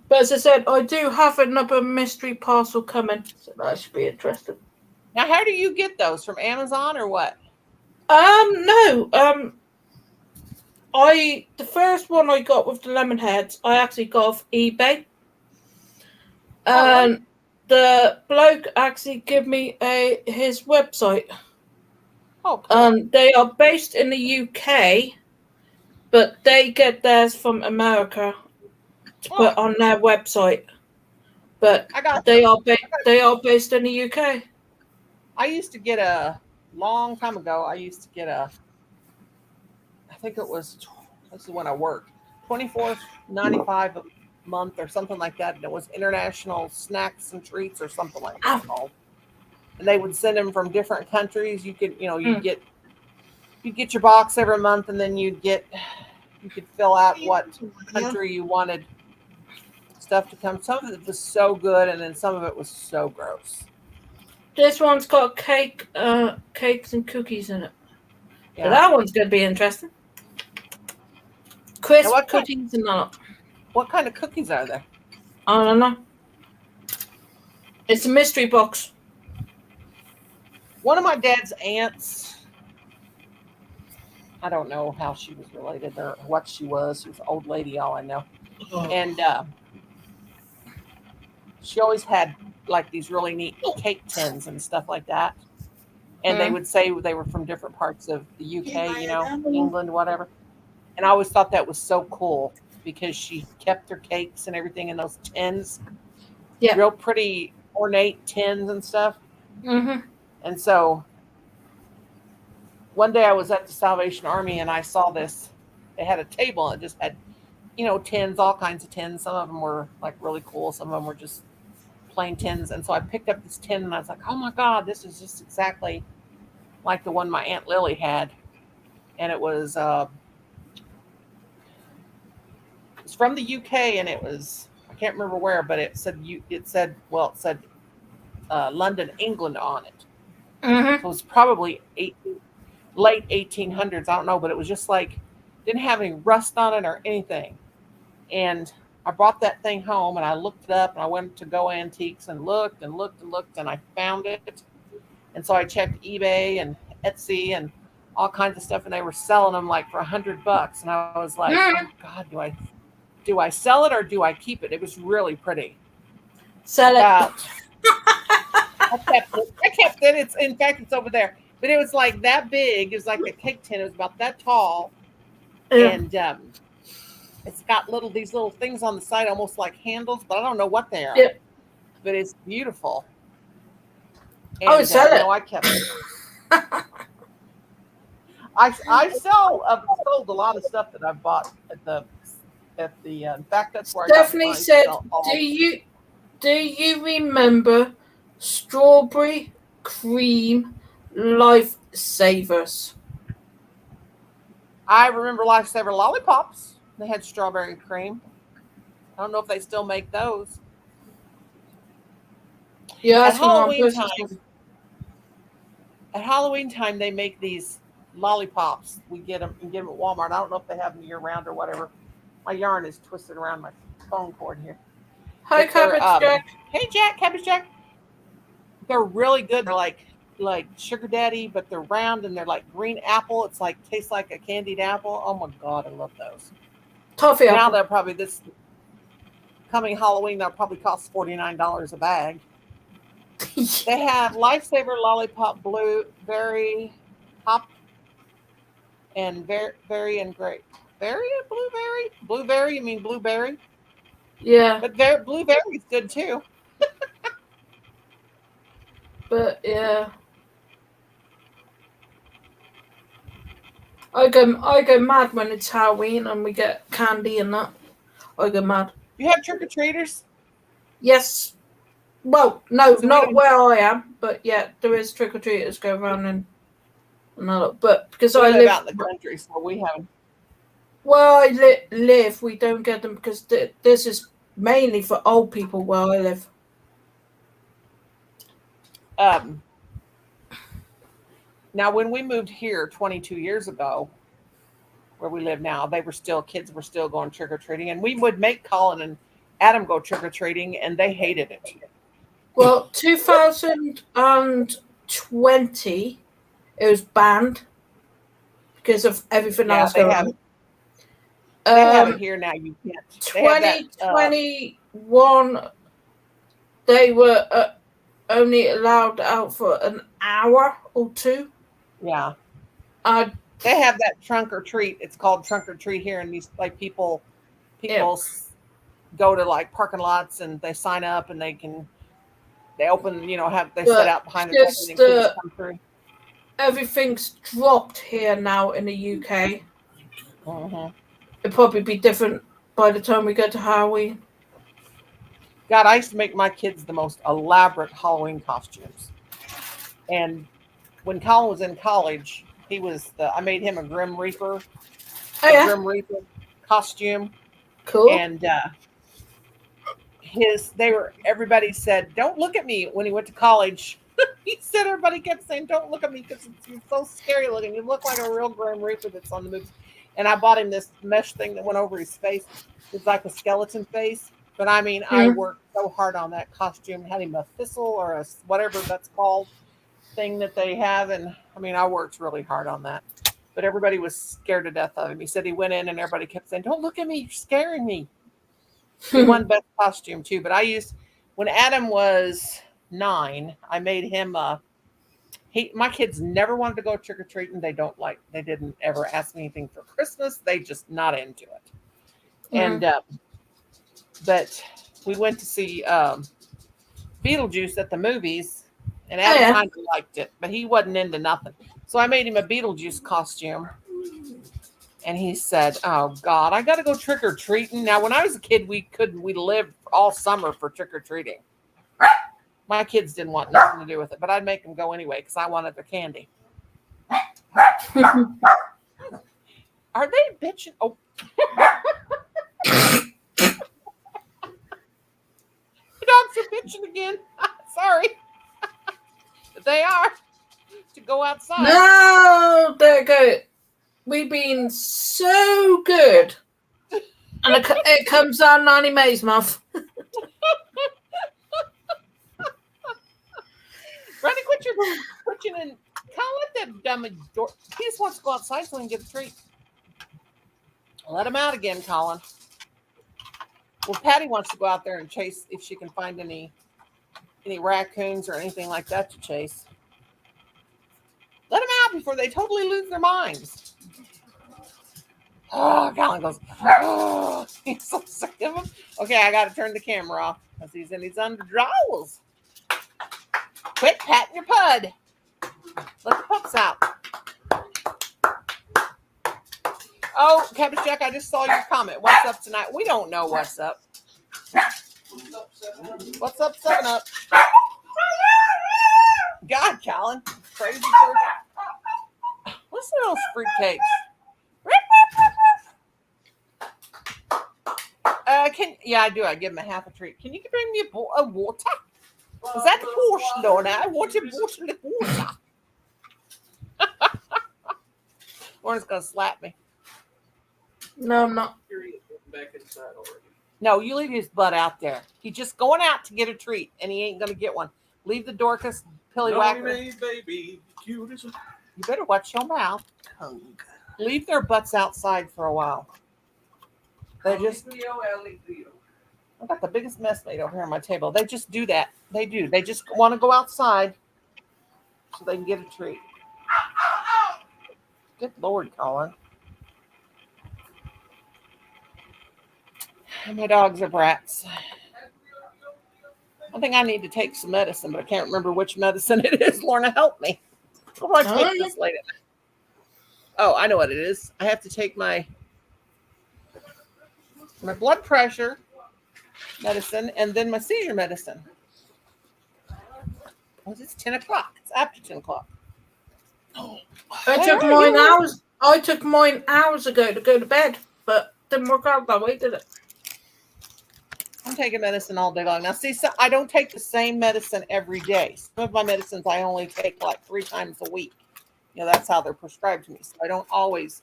But as I said, I do have another mystery parcel coming, so that should be interesting. Now, how do you get those from Amazon or what? No. The first one I got with the lemon heads, I actually got off eBay. Oh, And the bloke actually gave me his website. Oh, cool. They are based in the UK, but they get theirs from America to put Oh, on their website. But I got. they are based in the UK. I used to get a long time ago. I used to get a. I think it was. This is when I worked. $24.95 a month or something like that. And it was International Snacks and Treats or something like that Ow. called. And they would send them from different countries. You could, Mm. you'd get your box every month, and then you could fill out what country you wanted stuff to come. Some of it was so good, and then some of it was so gross. This one's got cakes and cookies in it. So Yeah. that one's going to be interesting. Now, Crisp what kind, cookies and that. what kind of cookies are there? I don't know. It's a mystery box. One of my dad's aunts. I don't know how she was related or what she was. She was an old lady, all I know. And she always had like these really neat cake tins and stuff like that. And they would say they were from different parts of the UK, England, whatever. And I always thought that was so cool because she kept her cakes and everything in those tins. Yeah. Real pretty ornate tins and stuff. Mm-hmm. And so one day I was at the Salvation Army and I saw this. They had a table and it just had, tins, all kinds of tins. Some of them were like really cool. Some of them were just plain tins. And so I picked up this tin and I was like, oh my God, this is just exactly like the one my Aunt Lily had. And it was from the UK and it was, I can't remember where, but it said London, England on it. Mm-hmm. So it was probably late 1800s. I don't know, but it was just like, didn't have any rust on it or anything. And I brought that thing home and I looked it up and I went to Go Antiques and looked and looked and looked and I found it. And so I checked eBay and Etsy and all kinds of stuff and they were selling them like for $100. And I was like, oh God, do I sell it or do I keep it? It was really pretty. Sell it. I kept it. In fact, it's over there. But it was like that big. It was like a cake tin. It was about that tall. Yeah. And it's got these little things on the side, almost like handles, but I don't know what they are. Yeah. But it's beautiful. And, sell it. No, I kept it. I've sold a lot of stuff that I've bought at the. In fact, that's where Stephanie I said, sell all. Do you remember strawberry cream lifesavers? I remember Lifesaver lollipops. They had strawberry cream. I don't know if they still make those. Yeah, At Halloween time, they make these lollipops. We get them at Walmart. I don't know if they have them year round or whatever. My yarn is twisted around my phone cord here. Hi, But they're, Cabbage Jack. Hey, Jack, Cabbage Jack. They're really good. They're like sugar daddy, but they're round and they're like green apple. It's like tastes like a candied apple. Oh my god, I love those. Toffee Now apple. they're probably this coming Halloween. They'll probably cost $49 a bag. They have Lifesaver Lollipop Blueberry Pop and berry and grape. Berry and blueberry? Blueberry? You mean blueberry? Yeah, But blueberry's good too. but yeah. I go mad when it's Halloween and we get candy and that. I go mad. You have trick or treaters? Yes. Well, no, So we not don't- where I am, but yeah, there is trick or treaters go around and that. But because We I live live out in the country, so we have. where I live, we don't get them because this is mainly for old people where I live. Now, when we moved here 22 years ago, where we live now, kids were still going trick or treating, and we would make Colin and Adam go trick or treating, and they hated it. Well, 2020, it was banned because of everything Yeah, else they going have. on. They have it here now. You can't. They have that, 2021, they were only allowed out for an hour or two. yeah. Uh, They have that trunk or treat. It's called trunk or treat here, and these like people go to like parking lots and they sign up and they open, they set out behind the just and kids come through. everything's dropped here now in the UK. Mhm. It'll probably be different by the time we get to Halloween. God, I used to make my kids the most elaborate Halloween costumes. And when Colin was in college, I made him a Grim Reaper, Oh yeah, Grim Reaper costume. cool. And everybody said, "Don't look at me," when he went to college. He said everybody kept saying, "Don't look at me because it's so scary looking. You look like a real Grim Reaper that's on the movies." And I bought him this mesh thing that went over his face. It's like a skeleton face. But I mean, I worked so hard on that costume. Had him a thistle or a whatever that's called thing that they have. And I mean, I worked really hard on that. But everybody was scared to death of him. He said he went in and everybody kept saying, "Don't look at me. You're scaring me." He won best costume too. But when Adam was 9, I made him my kids never wanted to go trick or treating. They didn't ever ask me anything for Christmas. They just not into it. And but we went to see Beetlejuice at the movies, and Adam kind of liked it, but he wasn't into nothing. So I made him a Beetlejuice costume. And he said, "Oh God, I got to go trick or treating." Now, when I was a kid, we lived all summer for trick or treating. My kids didn't want nothing to do with it, but I'd make them go anyway because I wanted their candy. Are they bitching? Oh, the dogs are bitching again. Sorry, but they are to go outside. No, there go. We've been so good. And it comes on Nanny Mae's mouth. Ronnie, quit your twitching and let that dumb door. He just wants to go outside so he can get a treat. Let him out again, Colin. Well, Patty wants to go out there and chase if she can find any raccoons or anything like that to chase. Let them out before they totally lose their minds. Oh, Colin goes, oh, he's so sick of him. Okay, I got to turn the camera off because he's in his underdrawers. Quit patting your pud. Let the pups out. Oh, Cabbage Jack, I just saw your comment. What's up tonight? We don't know what's up. What's up, 7-Up? God, Colin. Crazy person. Listen to those fruitcakes. I do. I give him a half a treat. Can you bring me a water? Is that the portion, though? Now I want your portion of water. Lauren's gonna slap me. No, I'm not. Back inside already. No, you leave his butt out there. He's just going out to get a treat, and he ain't going to get one. Leave the Dorcas Pillywhacker. baby, cute as a You better watch your mouth. tongue. Leave their butts outside for a while. They just. I've got the biggest mess made over here on my table. They just do that. They do. They just want to go outside so they can get a treat. Good Lord, Colin. And my dogs are brats. I think I need to take some medicine, but I can't remember which medicine it is. Lorna, help me. What do I take this late at night? Oh, I know what it is. I have to take my blood pressure medicine and then my seizure medicine. Oh, it's 10 o'clock. It's after 10 o'clock. I took mine hours ago to go to bed, but didn't work out that way, did it? I'm taking medicine all day long. Now, see, so I don't take the same medicine every day. Some of my medicines I only take like 3 times a week. You know, that's how they're prescribed to me. So I don't always.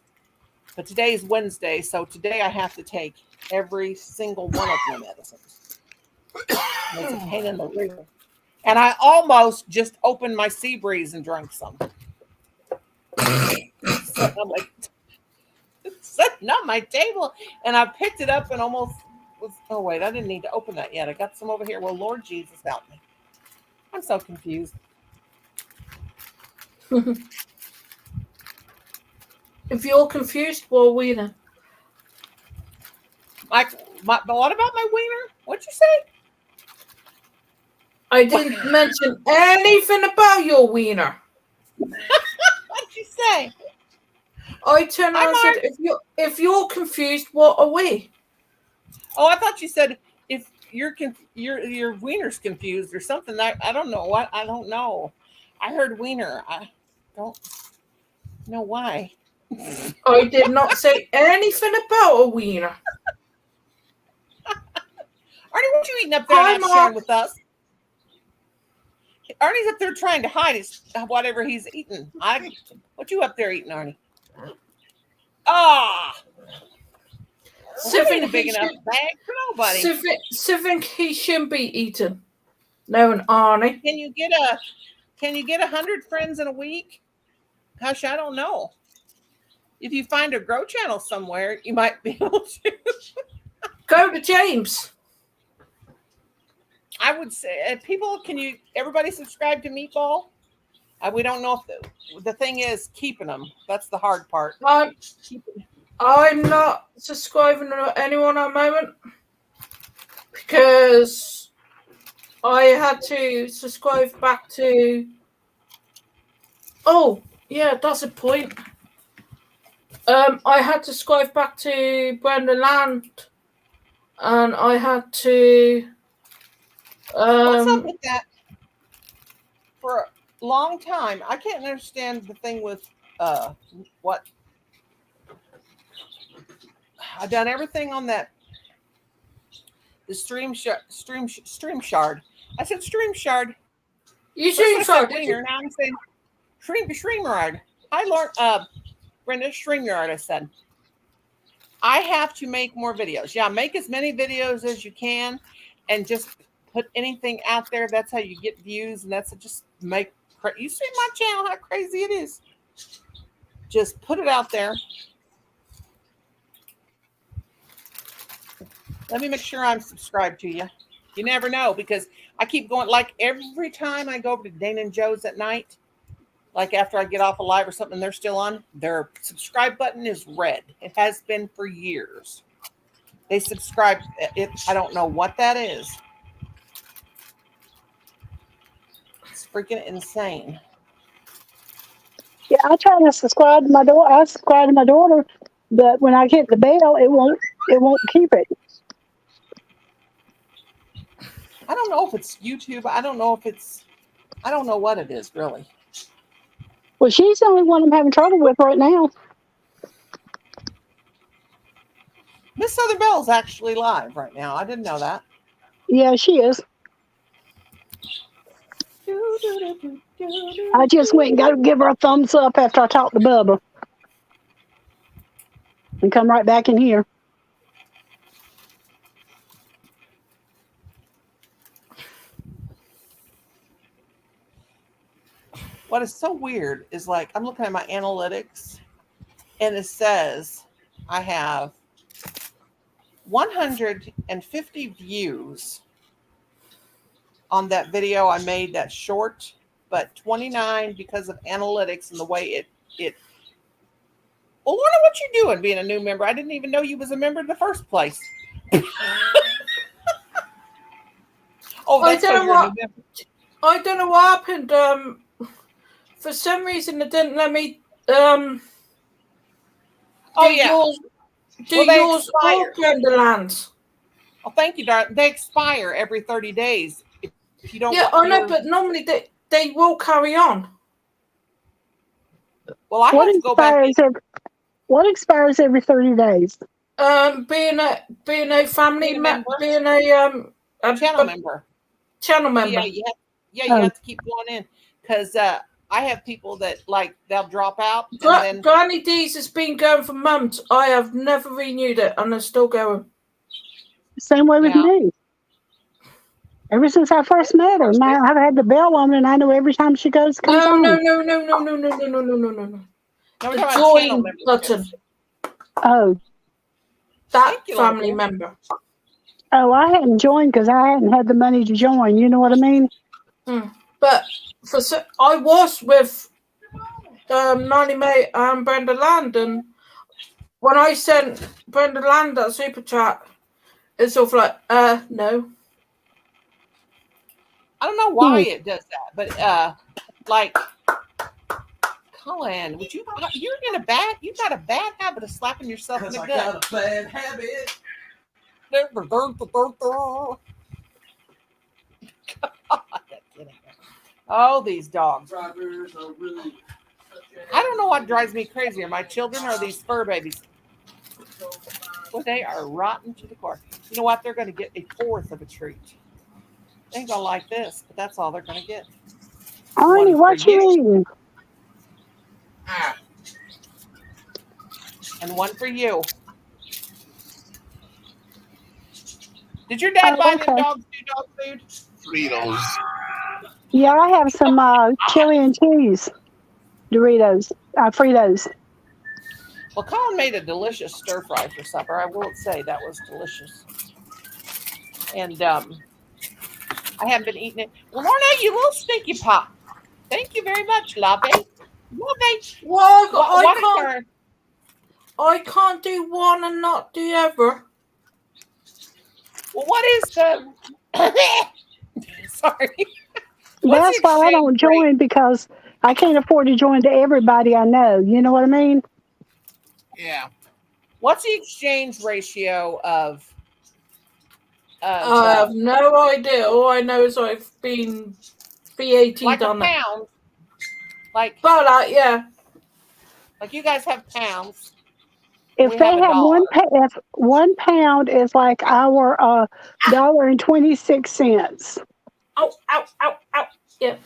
But today is Wednesday, so today I have to take every single one of my medicines. It's a pain in the rear. And I almost just opened my sea breeze and drank some. So I'm like, it's sitting on my table, and I picked it up and almost was. Oh wait, I didn't need to open that yet. I got some over here. Well, Lord Jesus, help me. I'm so confused. If you're confused, well, we know. But what about my wiener? What'd you say? I didn't mention anything about your wiener. What'd you say? I turned around and said, if you're confused, what are we? Oh, I thought you said if your wiener's confused or something. I don't know what. I don't know. I heard wiener. I don't know why. I did not say anything about a wiener. Arnie, what you eating up there not sharing with us? Arnie's up there trying to hide whatever he's eating. What you up there eating, Arnie? So ain't a big enough bag for nobody. So think he shouldn't be eaten. No, and Arnie. Can you get 100 friends in a week? Gosh, I don't know. If you find a Grow channel somewhere, you might be able to. Go to James. I would say, everybody subscribe to Meatball? We don't know if the thing is keeping them. That's the hard part. I'm not subscribing to anyone at the moment because I had to subscribe back to. Oh, yeah, that's a point. I had to subscribe back to Brenda Land, and I had to. What's up with that? For a long time, I can't understand the thing with what. I've done everything on that. The stream shard. I said stream shard. You stream shard. Now I'm saying StreamYard. I learned Brenda StreamYard. I said I have to make more videos. Yeah, make as many videos as you can, and just put anything out there. That's how you get views, and that's just make. You see my channel, how crazy it is. Just put it out there. Let me make sure I'm subscribed to you. You never know, because I keep going, like every time I go over to Dana and Joe's at night, like after I get off a live or something, they're still on, their subscribe button is red. It has been for years. They subscribe. I don't know what that is. It's freaking insane. Yeah, I try to subscribe to my daughter. I subscribe to my daughter, but when I hit the bell, it won't keep it. I don't know if it's YouTube. I don't know what it is, really. Well, she's the only one I'm having trouble with right now. Miss Southern Bell's actually live right now. I didn't know that. Yeah, she is. I just went and got to give her a thumbs up after I talked to Bubba. And come right back in here. what is so weird is like I'm looking at my analytics and it says I have 150 views on that video I made, that short, but 29 because of analytics and the way it well, Lorna, what you doing being a new member? I didn't even know you was a member in the first place. Oh, that's because you're a new member. I don't know what happened. For some reason, it didn't let me. Oh yeah. Yours or Brendaland's. Oh, thank you, darling. They expire every 30 days. If you don't. Yeah, I know, but normally they will carry on. Well, I have to go back. What expires every 30 days? Being a family member, being a channel member. Channel member. Yeah, you have to keep going in because I have people that like they'll drop out. And then Granny D's has been going for months. I have never renewed it, and it's still going. Same way with me. Ever since I first met her, I've had the bell on, and I know every time she goes, comes on. No. The join button. Oh, that family member. Oh, I hadn't joined because I hadn't had the money to join. You know what I mean? But I was with Nanny May and Brenda Land, and when I sent Brenda Land that super chat, it's sort of like, no. I don't know why it does that, but like, Colin, you've got a bad habit of slapping yourself in the gut. I got a bad habit. Oh, these dogs. Drivers are really. I don't know what drives me crazier, my children or these fur babies. Well, they are rotten to the core. You know what? They're going to get a fourth of a treat. They ain't going to like this, but that's all they're going to get. Arnie, what you eating? And one for you. Did your dad buy them dogs new dog food? Fritos. Yeah, I have some chili and cheese Doritos, Fritos. Well, Colin made a delicious stir fry for supper. I will say that was delicious. And I haven't been eating it. Well, Lorna, you little stinky pot. Thank you very much, Lovey. Well, I can't do one and not the other. Well, what is the... Sorry. That's why I don't join, because I can't afford to join to everybody I know. You know what I mean? Yeah. What's the exchange ratio of... I have no idea. All I know is I've been VAT like done a pound. Yeah. Like you guys have pounds. If they have if 1 pound is like our $1.26. Ow. Yeah.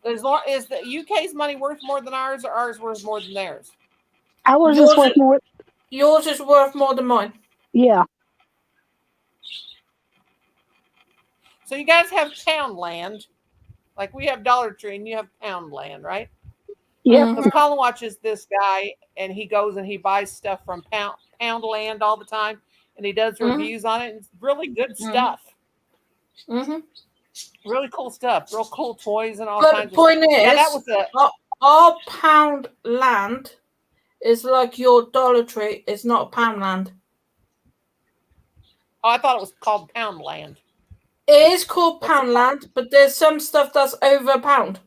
Is the UK's money worth more than ours, or ours worth more than theirs? Ours is worth more. Yours is worth more than mine. Yeah. So you guys have pound land. Like we have Dollar Tree and you have pound land, right? Yeah. Because Colin watches this guy and he goes and he buys stuff from pound land all the time and he does reviews on it. And it's really good stuff. Really cool stuff. Real cool toys and all kinds of stuff. But the point is, that was our pound land is like your Dollar Tree. It's not pound land. Oh, I thought it was called pound land. It is called pound land, but there's some stuff that's over a pound.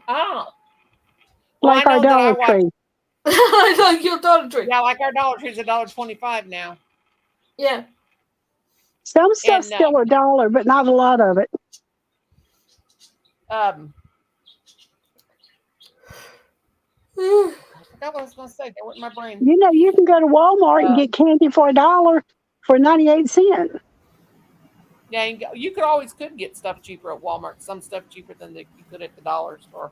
Oh. Well, like our Dollar Tree. Like your Dollar Tree. Yeah, like our Dollar Tree is $1.25 now. Yeah. Some stuff's still $1, but not a lot of it. I forgot what I was going to say. That went in my brain. You know, you can go to Walmart and get candy for $1 for 98 cents. Yeah, you could get stuff cheaper at Walmart. Some stuff cheaper than you could at the dollar store.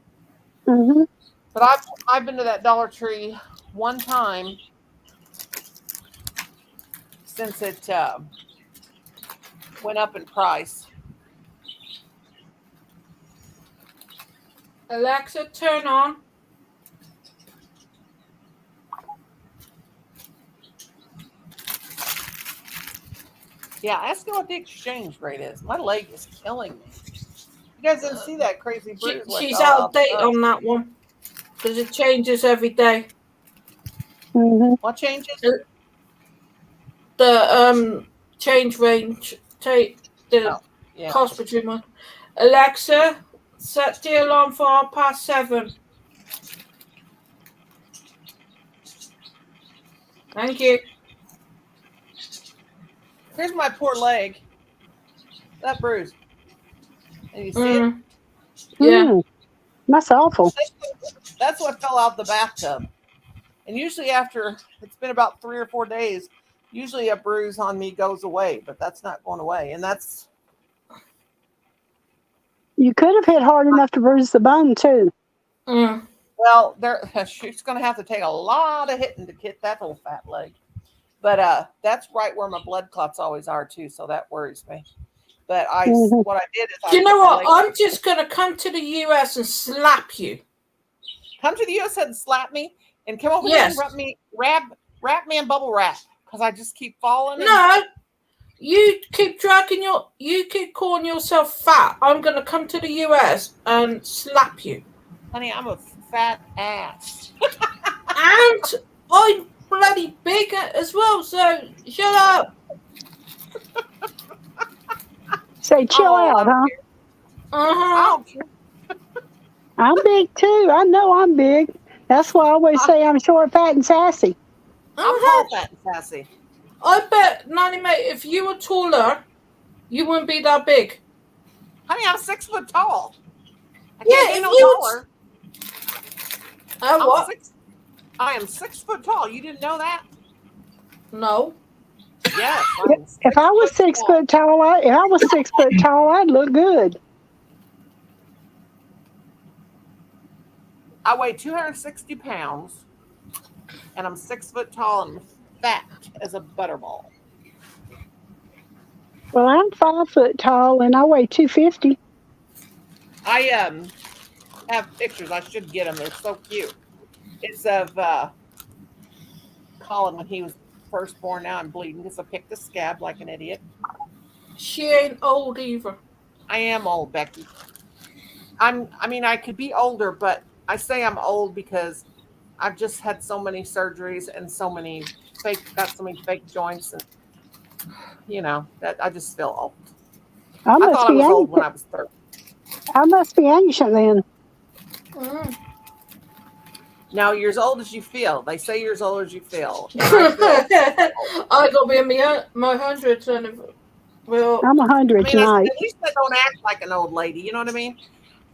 Mm-hmm. But I've been to that Dollar Tree one time since it went up in price. Alexa, turn on. Yeah, ask me what the exchange rate is. My leg is killing me. You guys didn't see that crazy bruise? She's out of date on that one because it changes every day. Mm-hmm. What changes? The change range, the Yeah. cost between one. Alexa, set the alarm for 7:30. Thank you. Here's my poor leg. That bruise. And you see it? Yeah. Mm, that's awful. That's what fell out the bathtub. And usually after it's been about 3 or 4 days, usually a bruise on me goes away, but that's not going away. And that's You could have hit hard enough to bruise the bone too. well, she's going to have to take a lot of hitting to get that little fat leg. But that's right where my blood clots always are too, so that worries me. But what I did is You know what? I'm just gonna come to the US and slap you. Come to the US and slap me and come over here and wrap me in bubble wrap because I just keep falling. No, you keep calling yourself fat. I'm gonna come to the US and slap you. Honey, I'm a fat ass. And I'm bloody big as well, so shut up. Say, chill out, huh? Uh-huh. I'm big too. I know I'm big. That's why I always say I'm short, fat, and sassy. I'm tall, fat, and sassy. I bet, Nanny Mate, if you were taller, you wouldn't be that big. Honey, I'm 6 foot tall. I Yeah, can't if be no you taller. what? I am 6 foot tall. You didn't know that? No. Yes. If I was 6 foot tall, I'd look good. I weigh 260 pounds, and I'm 6 foot tall and fat as a butterball. Well, I'm 5 foot tall and I weigh 250. I have pictures. I should get them. They're so cute. It's of Colin when he was first born. Now I'm bleeding because I picked a scab like an idiot. She ain't old either. I am old, Becky. I could be older, but I say I'm old because I've just had so many surgeries and got so many fake joints, and that I just feel old. I thought I was old when I was 30. I must be ancient then. Now you're as old as you feel. They say you're as old as you feel. I gotta be in my hundreds, and well, I'm 100 tonight. At least I don't act like an old lady. You know what I mean?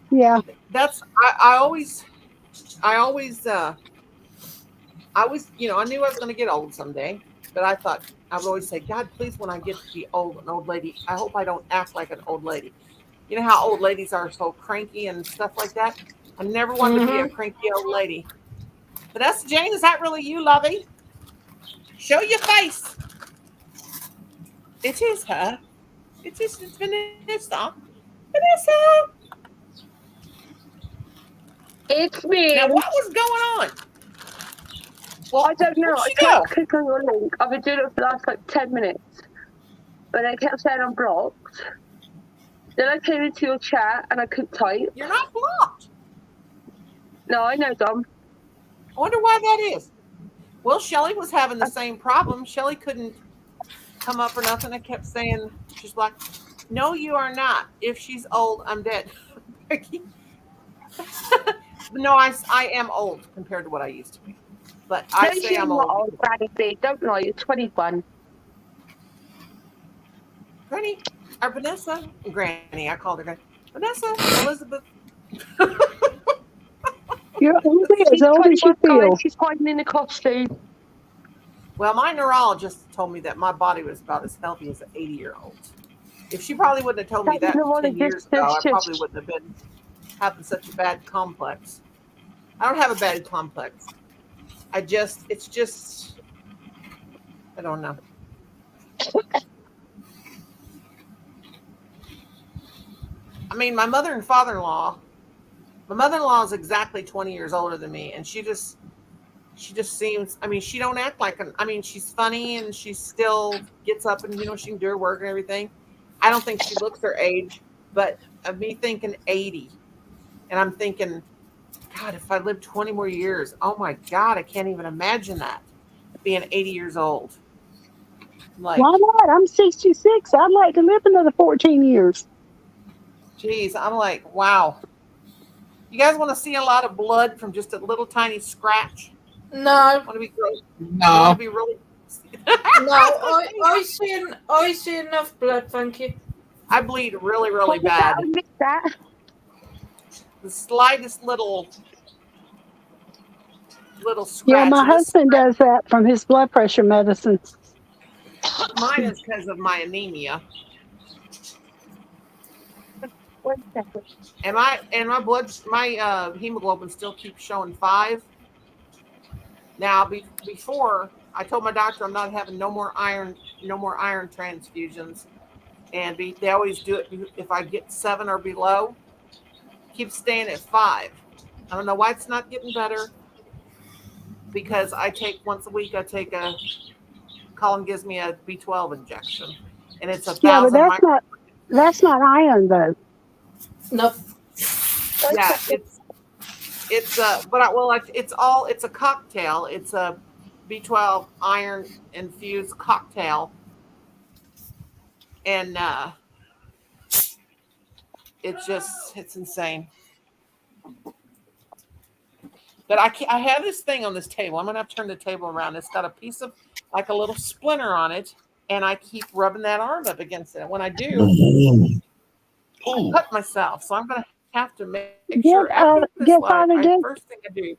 Yeah. That's I always I knew I was going to get old someday, but I thought I would always say, God, please, when I get to be old, an old lady, I hope I don't act like an old lady. You know how old ladies are so cranky and stuff like that? I never wanted to be a cranky old lady. Vanessa Jane, is that really you, lovey? Show your face. It is her. It's Vanessa. Vanessa. It's me. Now, what was going on? Well, I don't know. I tried to click on your link. I've been doing it for the last 10 minutes. But I kept saying I'm blocked. Then I came into your chat and I couldn't type. You're not blocked. No, I know, Dom. I wonder why that is. Well, Shelly was having the same problem. Shelly couldn't come up or nothing. I kept saying, she's like, no, you are not. If she's old, I'm dead. No, I am old compared to what I used to be. But I say I'm old. Granny, don't lie. You're 21. Granny, or Vanessa, Granny. I called her Granny. Vanessa, Elizabeth. You're only as old as you feel. She's hiding in a costume. Well, my neurologist told me that my body was about as healthy as an 80-year-old. If she probably wouldn't have told me that 10 years ago, I probably wouldn't have been having such a bad complex. I don't have a bad complex. I don't know. I mean, my mother and father-in-law My mother-in-law is exactly 20 years older than me, and she just seems. I mean, she don't act like an. I mean, she's funny and she still gets up and she can do her work and everything. I don't think she looks her age, but of me thinking 80, and I'm thinking, God, if I live 20 more years, oh my God, I can't even imagine that being 80 years old. Like, Why not? I'm 66. I'd like to live another 14 years. geez, I'm like, wow. You guys want to see a lot of blood from just a little tiny scratch? No, Want to be gross? You want No. to be really? no, I see enough blood, thank you. I bleed really, really What was that? bad. I missed that. The slightest little scratch. Yeah, my and this husband does that from his blood pressure medicine. Mine is because of my anemia. 1 second. And my hemoglobin still keeps showing 5. Now, before I told my doctor I'm not having no more iron transfusions, and they always do it if I get 7 or below. Keep staying at 5. I don't know why it's not getting better. Because I take once a week. Colin gives me a B12 injection, and it's 1,000. Yeah, but that's not iron though. Nope. Yeah, it's it's a cocktail. It's a B12 iron infused cocktail, and it's insane. But I have this thing on this table. I'm gonna have to turn the table around. It's got a piece of like a little splinter on it, and I keep rubbing that arm up against it. And when I do, I cut myself. So I'm gonna have to make sure after this live, first thing I do.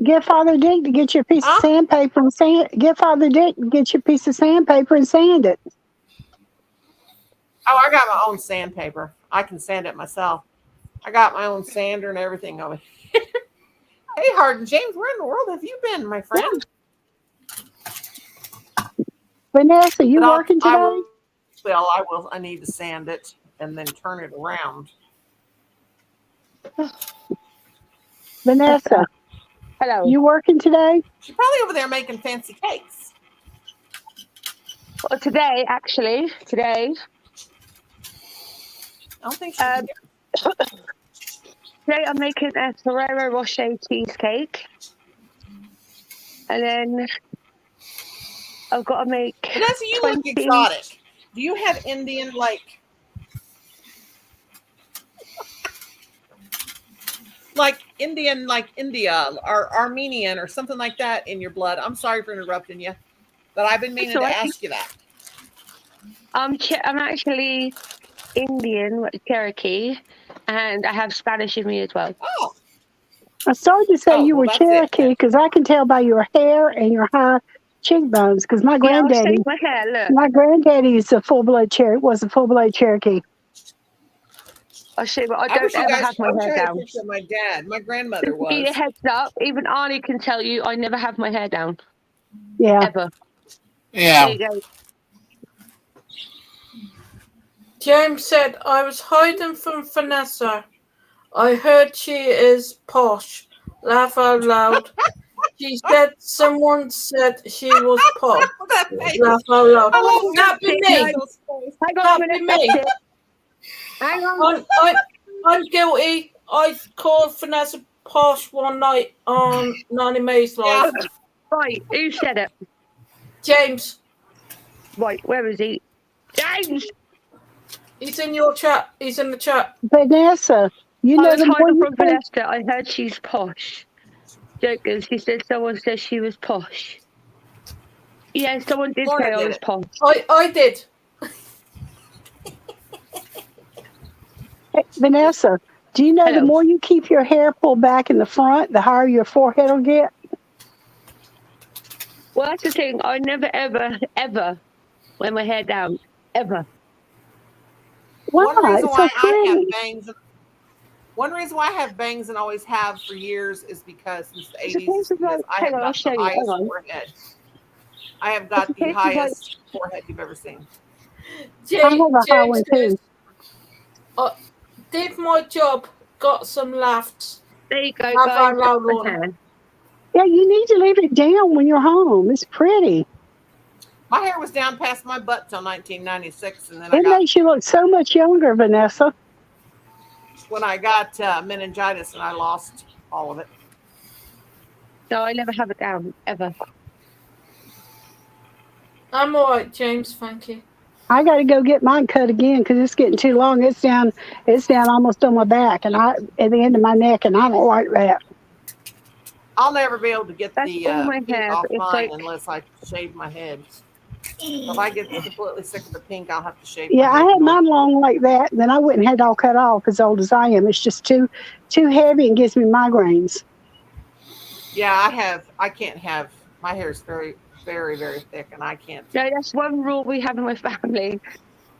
Get Father Dick to get you a piece of sandpaper and sand. Get Father Dick to get you a piece of sandpaper and sand it. Oh, I got my own sandpaper. I can sand it myself. I got my own sander and everything over here. Hey, Hardin James, where in the world have you been, my friend? Vanessa, you working today? I will. I need to sand it and then turn it around. Vanessa, Hello. you working today? She's probably over there making fancy cakes. Well, today, I don't think she's here. today I'm making a Ferrero Rocher cheesecake. And then I've got to make Vanessa, you look exotic. Do you have Indian, like Indian, like India or Armenian or something like that in your blood? I'm sorry for interrupting you, but I've been meaning to ask you that. I'm actually Indian, Cherokee, and I have Spanish in me as well. Oh. I started to say you were Cherokee because I can tell by your hair and your high cheekbones. Because my granddaddy, my hair, look. My granddaddy is a full-blood Cherokee. I see, but I don't ever have my hair down. My dad, my grandmother was. Give you a heads up. Even Arnie can tell you I never have my hair down. Yeah. Ever. Yeah. There you go. James said, I was hiding from Vanessa. I heard she is posh. Laugh out loud. She said someone said she was posh. Laugh out loud. That be me. That be me. Hang on. I'm guilty. I called Vanessa posh one night on 90 May's live. Right, who said it? James. Right, where is he? James! He's in your chat. He's in the chat. Vanessa, you know the more you from Vanessa, I heard she's posh. Jokers, she said someone said she was posh. Yeah, someone did say I was posh. I did. Hey, Vanessa, do you know the more you keep your hair pulled back in the front, the higher your forehead will get? Well, that's the thing. I never, ever wear my hair down. Ever. Why? One reason It's why so I have pretty. bangs. One reason why I have bangs and always have for years is because since the 80s, is because I have got the highest forehead. I have got the highest forehead you've ever seen. I have a high one too. Did my job got some left. There you go, Have guys. our loud That's one. my hair. Yeah, you need to leave it down when you're home. It's pretty. My hair was down past my butt till 1996, and then It makes you look so much younger, Vanessa. when I got meningitis, and I lost all of it. No, I never have it down, ever. I'm all right, James. Thank you. I got to go get mine cut again because it's getting too long. It's down almost on my back and at the end of my neck, and I don't like that. I'll never be able to get That's the all my pink hair, off but it's mine like- unless I shave my head. If I get completely sick of the pink, I'll have to shave. Yeah, my I head had mine long like that, then I wouldn't have it all cut off as old as I am. It's just too heavy and gives me migraines. Yeah, I can't have. My hair is very, very, very thick, and I can't. No, that's one rule we have in my family.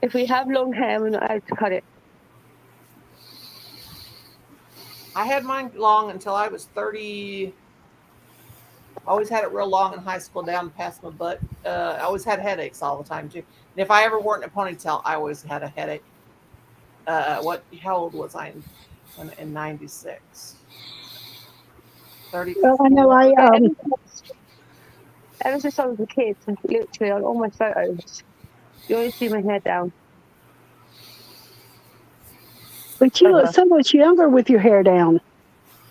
If we have long hair, we're not allowed to cut it. I had mine long until I was 30. Always had it real long in high school, down past my butt. I always had headaches all the time too. And if I ever wore it in a ponytail, I always had a headache. How old was I in 96? 30. Well, I know Ever since I was a kid, literally on all my photos, you always see my hair down. but you look so much younger with your hair down.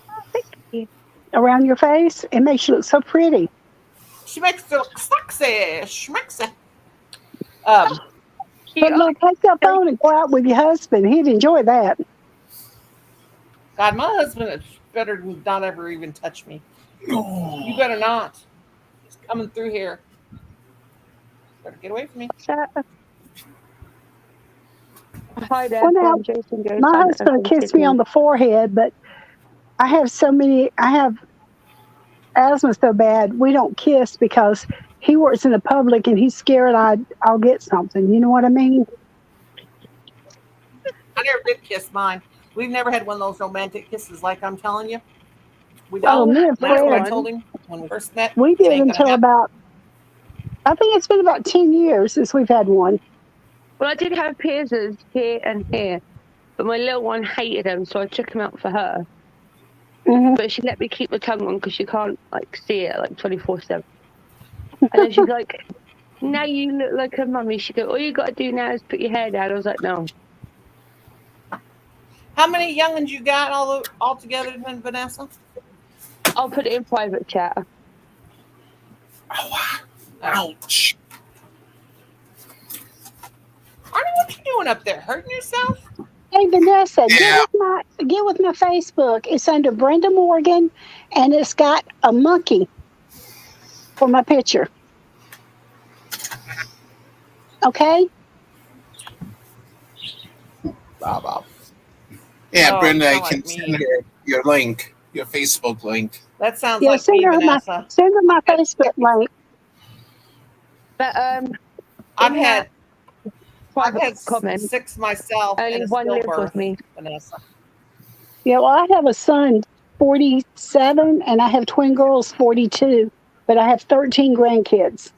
Oh, thank you. Around your face. It makes you look so pretty. She makes it look sexy. Schmexy. But look, take that phone and go out with your husband. He'd enjoy that. God, my husband is better than not ever even touch me. You better not. He's coming through here. Better get away from me. Hi there, Well, now, Jason goes. my husband kissed me on the forehead, but I have asthma so bad we don't kiss because he works in the public and he's scared I'll get something. You know what I mean? I never did kiss mine. We've never had one of those romantic kisses like I'm telling you. We Oh, don't. me and That's what I Fred, told him when we first met. we It did ain't gonna until happen. I think it's been about 10 years since we've had one. Well, I did have piercers here and here, but my little one hated them, so I took him out for her. Mm-hmm. But she let me keep the tongue on because she can't see it 24/7. And then she's like, "Now you look like a mummy." She goes, "All you got to do now is put your hair down." I was like, "No." How many youngins you got all together then, Vanessa? I'll put it in private chat. Ouch. Arnie, what you doing up there? Hurting yourself? Hey, Vanessa, Yeah. get with my Facebook. It's under Brenda Morgan, and it's got a monkey for my picture. Okay? Bob. Yeah, Oh, Brenda, I sound can like me. send her your link, your Facebook link. That sounds Yeah, like me, Vanessa. send her my Facebook link. But I've in had private comment, 6 myself, only and a one lives stillbirth, with me. Vanessa. Yeah, well, I have a son, 47, and I have twin girls, 42, but I have 13 grandkids.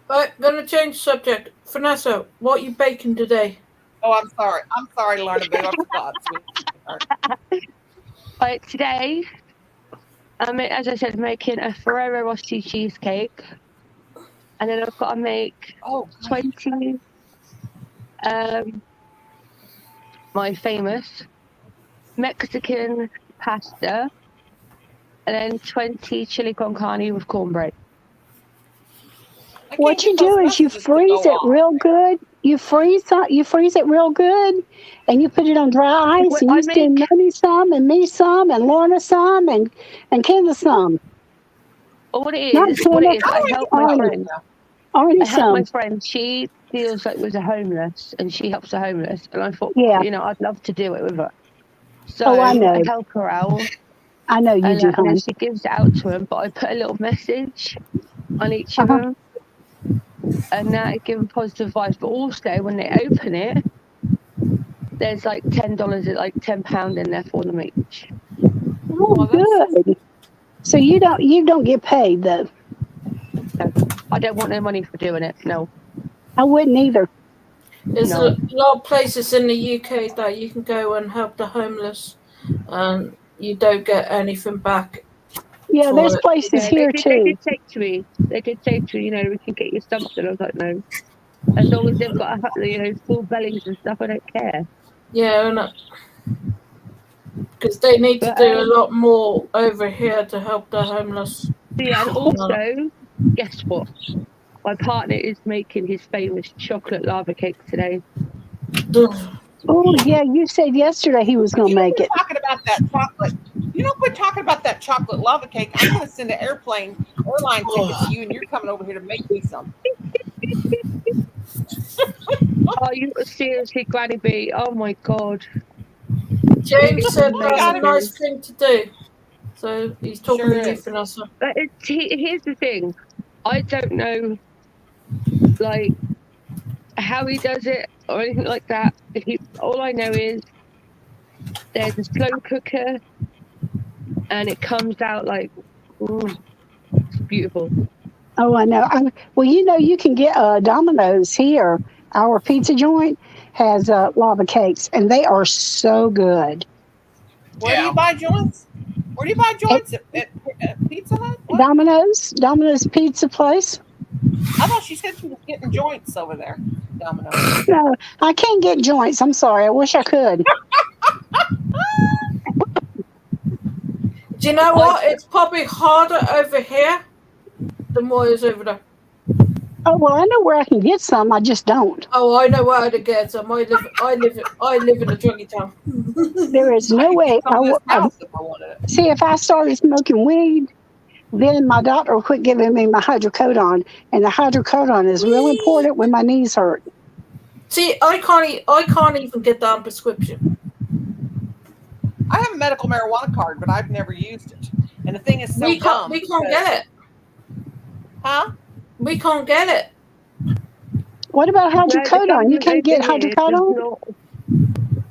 Right, gonna change subject. Vanessa, what are you baking today? Oh, I'm sorry. I'm sorry, Lorna Boo. I forgot. Like today, as I said, making a Ferrero Rocher cheesecake, and then I've got to make 20 my famous Mexican pasta, and then 20 chili con carne with cornbread. What you do is you freeze it real good. You freeze it real good, and you put it on dry ice, Well, and I you send make- Mommy some, and me some, and Lorna some, and Kendra some. Or what it Not is, Kendra, I help my Arnie. friend. Arnie I help my some. friend. She deals with the homeless, and she helps the homeless. And I thought, Yeah. I'd love to do it with her. So Oh, I know. I help her out, I know you do, and then hon. she gives it out to them. But I put a little message on each of them, and that give them positive vibes. But also, when they open it, there's like $10, like £10 in there for them each. Oh, good. So you don't get paid though. No, I don't want no money for doing it. No. I wouldn't either. There's a lot of places in the UK that you can go and help the homeless. and you don't get anything back. Yeah, there's for it. places Yeah, here they too. did say to me, we can get you something. I was like, no. As long as they've got, full bellies and stuff, I don't care. Yeah, because they need to But, do a lot more over here to help the homeless. yeah, and also, guess what? My partner is making his famous chocolate lava cake today. Oh yeah, you said yesterday he was But gonna you know, make quit it. talking about that chocolate. You don't quit talking about that chocolate lava cake. I'm going to send an airline ticket to you, and you're coming over here to make me some. Oh, you seriously, Granny B? Oh my God. James said that's a Got it. nice thing to do. So he's talking Sure to you, is. Vanessa. But here's the thing. I don't know, like, how he does it or anything like that. All I know is there's a slow cooker and it comes out like, it's beautiful. Oh, I know. Well, you can get Domino's here. Our pizza joint has lava cakes, and they are so good. Where do you buy joints? Where do you buy It, joints? At Pizza Hut? What? Domino's Pizza Place. I thought she said she was getting joints over there. Domino's. No, I can't get joints. I'm sorry. I wish I could. Do you know what? It's probably harder over here than what is over there. Oh well, I know where I can get some. I just don't. Oh, I know where to get some. I live in a druggy town. There is I no could way. get some of this house if I wanted it. See, if I started smoking weed, then my doctor will quit giving me my hydrocodone, and the hydrocodone is real important when my knees hurt. See, I can't even get that on prescription. I have a medical marijuana card, but I've never used it. And the thing is so dumb. We can't get it. Huh? We can't get it. What about No, the hydrocodone? You government can't get over here does hydrocodone? not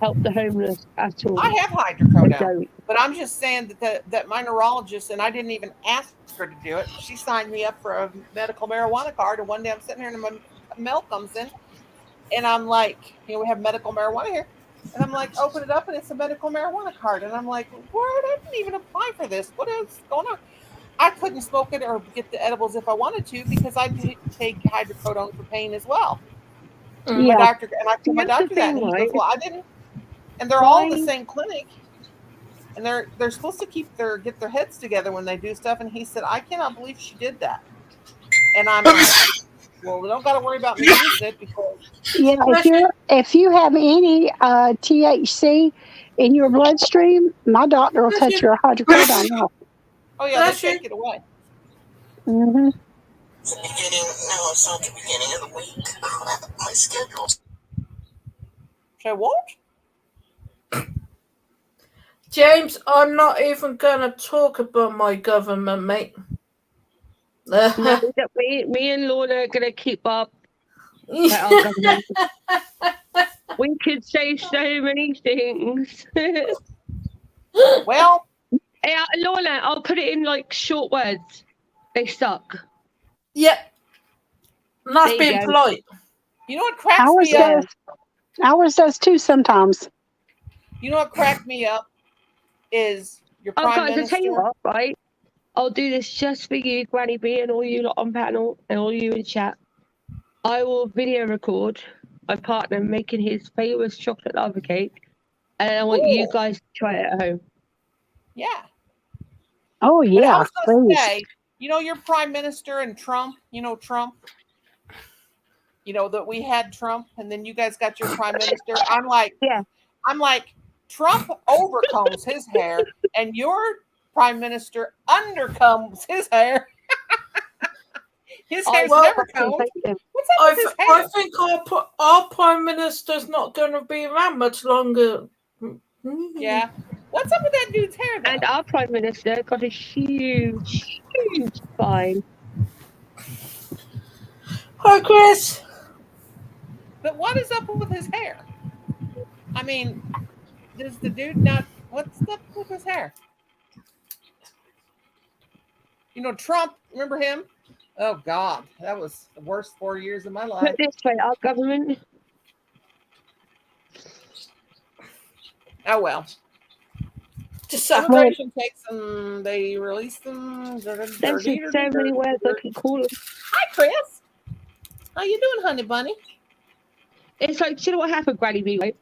help the homeless at all. I have They hydrocodone, don't. but I'm just saying that my neurologist, and I didn't even ask her to do it. She signed me up for a medical marijuana card, and one day I'm sitting here and my mail comes in, and I'm like, we have medical marijuana here, and I'm like, open it up, and it's a medical marijuana card, and I'm like, what? I didn't even apply for this. What is going on? I couldn't smoke it or get the edibles if I wanted to because I take hydrocodone for pain as well. My Yeah. doctor, and I told my Here's the doctor that, thing, and he right? goes, "Well, I didn't." And they're all in the Why? same clinic, and they're supposed to get their heads together when they do stuff. And he said, "I cannot believe she did that." And I'm like, "Well, we don't got to worry about me using it because Yeah, if you have any THC in your bloodstream, my doctor will cut your hydrocodone off. oh yeah, they take it away." Hmm. It's the beginning. No, it's not the beginning of the week. Crap, my schedule's. So what? James, I'm not even gonna talk about my government, mate. No, me and Lorna are gonna keep up with our government. We could say so many things. Well, Yeah, Lorna, I'll put it in like short words. They suck. Yeah. That's There you being go. polite. you know what cracks me up? Ours does too sometimes. You know what cracked me up is your Oh, prime guys, I'll minister. tell you what, right? I'll do this just for you, Granny B, and all you lot on panel, and all you in chat. I will video record my partner making his famous chocolate lava cake, and I want you Ooh. guys to try it at home. Yeah. Oh But I yeah, was going to please. say, your prime minister and Trump, Trump, that we had Trump and then you guys got your prime minister. I'm like, Yeah. Trump overcombs his hair and your prime minister undercombs his hair. His hair's never combed. What's up with his hair? I think our prime minister's not going to be around much longer. Yeah. What's up with that dude's hair, though? And our prime minister got a huge, huge spine. Hi, Chris. But what is up with his hair? I mean, does the dude not? What's up with his hair? Trump. Remember him? Oh God, that was the worst 4 years of my life. Put this way, our government. Oh well. Just so Immigration takes them. They release them. There's just so many ways I can call them. Hi, Chris. How you doing, honey bunny? It's like, do you know what happened, Granny B? Right?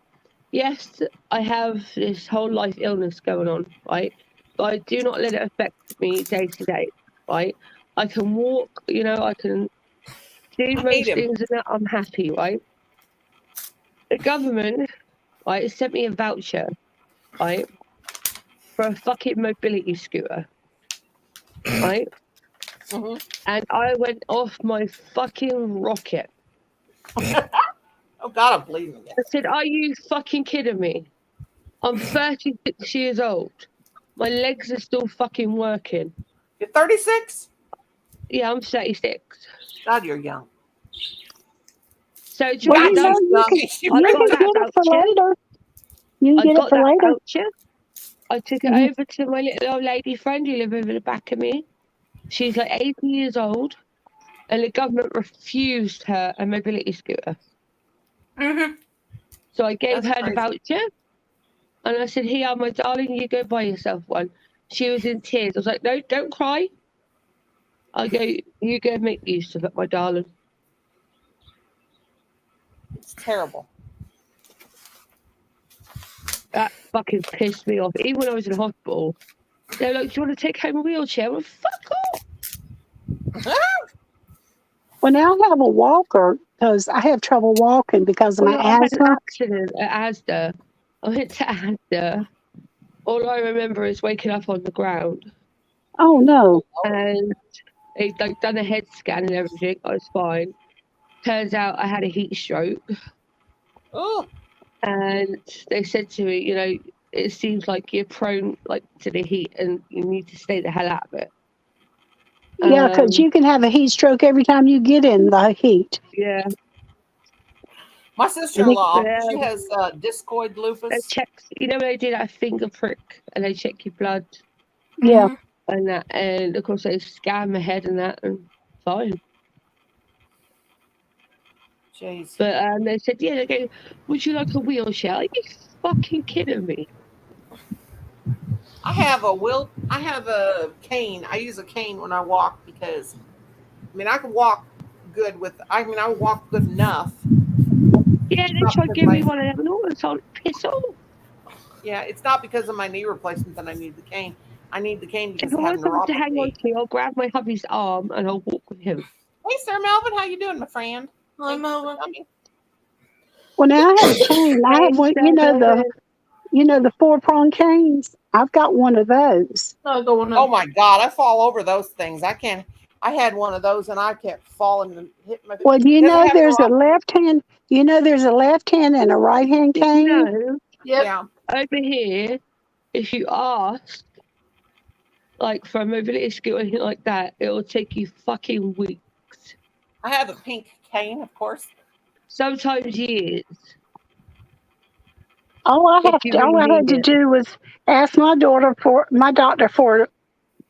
Yes, I have this whole life illness going on, right? But I do not let it affect me day to day, right? I can walk, you know, I can do most things and that I'm happy, right? The government, right, sent me a voucher, right, for a fucking mobility scooter, right? And I went off my fucking rocket. Oh God, I'm bleeding. I said, are you fucking kidding me? I'm 36 years old. My legs are still fucking working. You're 36? Yeah, I'm 36. God, you're young. So, do you know, you can get it for later. You can get it for later. Voucher. I took it over to my little old lady friend who lives over the back of me. She's like 80 years old, and the government refused her a mobility scooter. So I gave her the voucher, and I said, here, my darling, you go buy yourself one. She was in tears. I was like, no, don't cry. I go, you go make use of it, my darling. It's terrible. That fucking pissed me off. Even when I was in hospital, they were like, do you want to take home a wheelchair? I went, fuck off. Well, now I have a walker because I have trouble walking because of my I had asthma. an accident at Asda. I went to Asda. All I remember is waking up on the ground. Oh, no. And they'd like done a head scan and everything. I was fine. Turns out I had a heat stroke. Oh. And they said to me, you know, it seems like you're prone like to the heat and you need to stay the hell out of it. Yeah, because you can have a heat stroke every time you get in the heat. Yeah. My sister-in-law, she has discoid lupus. They check, you know, when they do that finger prick and they check your blood. Yeah. And that, and of course they scan my head and that, and fine. Jeez. But they said, yeah, they go, would you like a wheelchair? Are you fucking kidding me? I have a cane. I use a cane when I walk because, I mean, I can walk good with, I walk good enough. Yeah, they tried to give me one of them and all, and so piss off. Yeah, it's not because of my knee replacement that I need the cane. I need the cane because if I have I want to hang on neuropathy. to me, I'll grab my hubby's arm and I'll walk with him. Hey, Sir Melvin, how you doing, my friend? Hi, Melvin. Well, now I have a cane. I have one, you know the 4-prong canes. I've got one of those. Oh my God, I fall over those things. I had one of those and I kept falling and hitting my. Well, do you know there's a left hand? You know there's a left hand and a right hand cane. No. Yeah. Over here, if you ask, like for a mobility scooter or anything like that, it will take you fucking weeks. I have a pink cane, of course. Sometimes years. All I had to do was ask my doctor for a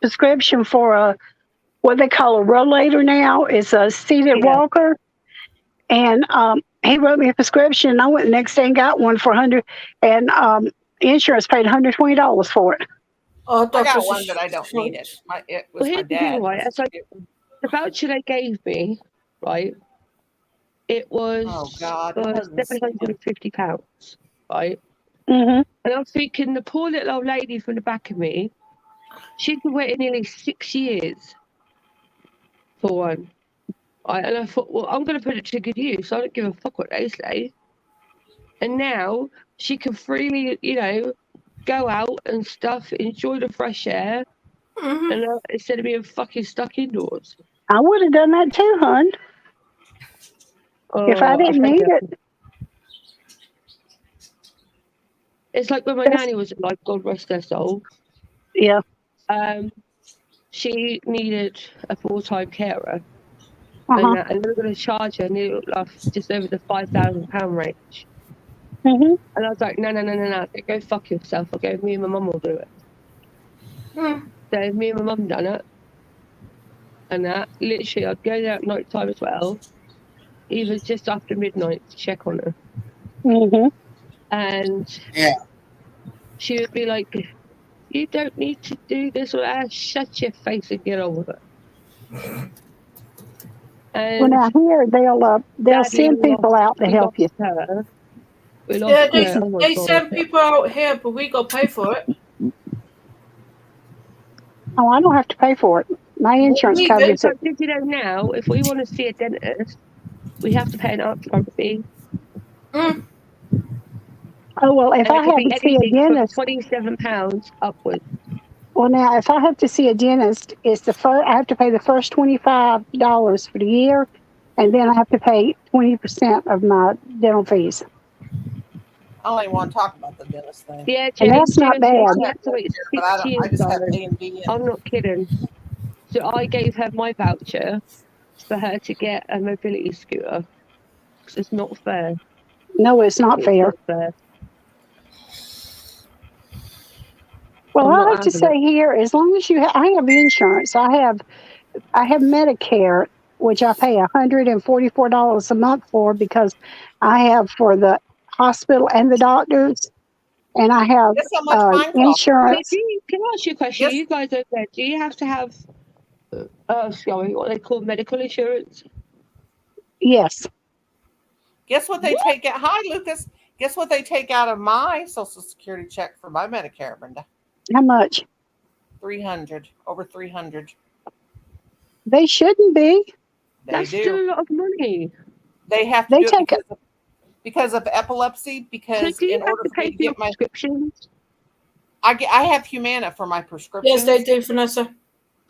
prescription for what they call a rollator now. It's a seated walker. And he wrote me a prescription. I went the next day and got one for $100, and insurance paid $120 for it. I got one, but I don't need it. It was my dad. Right? It's like the voucher they gave me, right? It was £750, right? Mm-hmm. And I'm thinking the poor little old lady from the back of me, she'd been waiting nearly 6 years for one. Right? And I thought, well, I'm going to put it to good use. I don't give a fuck what they say. And now she can freely, you know, go out and stuff, enjoy the fresh air, and instead of being fucking stuck indoors. I would have done that too, hon. If I didn't need it. It's like when my nanny was alive, God rest her soul. Yeah. She needed a full-time carer. Uh-huh. And they were going to charge her nearly just over the £5,000 range. Mm-hmm. And I was like, no. Go fuck yourself. I'll go, me and my mum will do it. So me and my mum done it. And that, literally, I'd go there at night time as well. Even just after midnight to check on her. Mm-hmm. And she would be like, You don't need to do this or that. Shut your face and get on with it. Well, And now here they'll sadly, send people out to we help lost you. her. We Yeah, lost her. Oh my they God. send people out here, but we got to pay for it. Oh, I don't have to pay for it. My insurance We covers So it. did you know now, if we want to see a dentist, we have to pay an upfront fee. Mm. Oh well, if And I it could have be to see a anything from dentist, £27 upwards. well now if I have to see a dentist, it's the first. I have to pay the first $25 for the year, and then I have to pay 20% of my dental fees, I don't even want to talk about the dentist thing. Yeah, and Jane, that's not Jane said bad. she had to wait But 6 I years, just have darling. A and B. And I'm not kidding. So I gave her my voucher for her to get a mobility scooter. 'Cause it's not fair. No, it's not It's fair. not fair. Well, I'm I not have to having it. say here, as long as I have insurance, I have Medicare, which I pay $144 a month for because I have for the hospital and the doctors, and I have guess how much mine costs? So insurance. can I ask you a question? Yes. You guys over there, do you have to have sorry, what they call medical insurance? Yes. Guess what they take out? Hi, Lucas. Guess what they take out of my Social Security check for my Medicare, Brenda? How much? 300, over 300. They shouldn't be. They That's do. still a lot of money. They have to They do it take because of epilepsy. So Because do you in have order to for pay me for to your get my, prescriptions? I have Humana for my prescriptions. Yes, they do, Vanessa.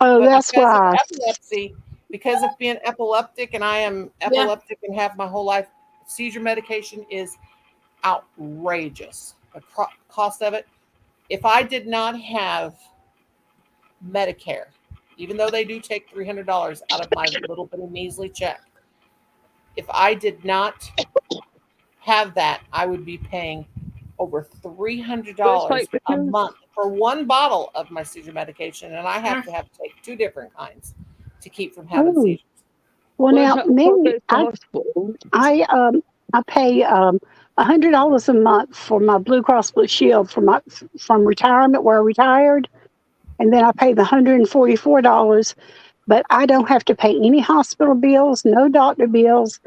Oh, But that's because of why. epilepsy, because of being epileptic, and I am epileptic and have my whole life, seizure medication is outrageous. The cost of it. If I did not have Medicare, even though they do take $300 out of my little bitty measly check, if I did not have that, I would be paying over $300 a Because month for one bottle of my seizure medication, and I have to take two different kinds to keep from having Oh, seizures. well well, now so me, I go to hospital. I pay $100 a month for my Blue Cross Blue Shield from retirement where I retired, and then I pay the $144. But I don't have to pay any hospital bills, no doctor bills.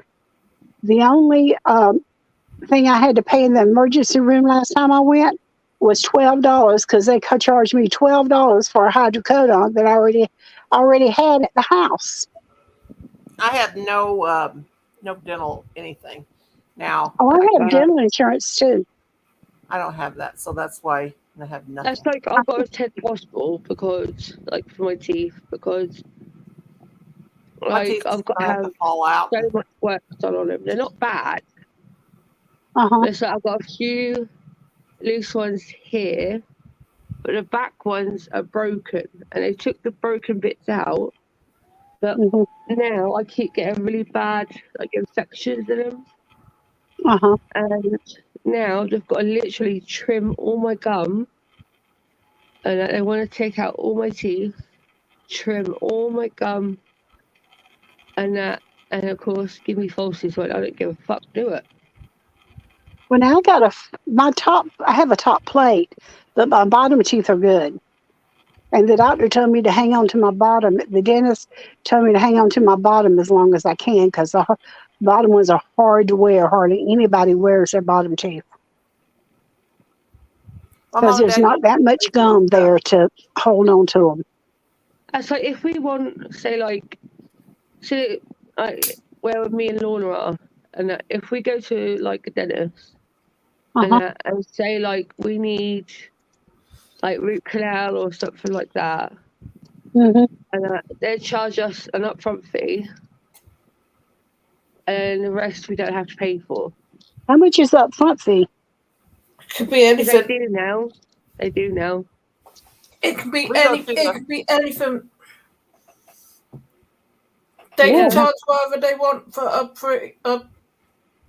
The only thing I had to pay in the emergency room last time I went was $12 because they charged me $12 for a hydrocodone that I already had at the house. I have no dental anything. Now Oh, I have Wow. dental insurance too. I don't have that, so that's why I have nothing. That's like I've got to attend the hospital because, like, for my teeth, because My like teeth I've got to have have to fall out. so much work done on them. They're not bad. Uh-huh. It's like I've got a few loose ones here, but the back ones are broken, and they took the broken bits out. But Mhm. now I keep getting really bad like infections in them, Uh-huh. and now they've got to literally trim all my gum, and they want to take out all my teeth, trim all my gum, and of course give me falsies when I don't give a fuck. Do it. Well, now I have a top plate, but my bottom teeth are good. And the doctor told me to hang on to my bottom. The dentist told me to hang on to my bottom as long as I can because the bottom ones are hard to wear. Hardly anybody wears their bottom teeth My because mom and there's dad not that much gum there to hold on to them. It's like if we want, say where me and Lorna are, and if we go to like a dentist, Uh-huh. and say like we need like root canal or something like that, Hmm. and they charge us an upfront fee, and the rest we don't have to pay for. How much is the upfront fee? Could be They anything. do now. They do now. It could be We go any. to It the- could be anything. They Yeah. can charge whatever they want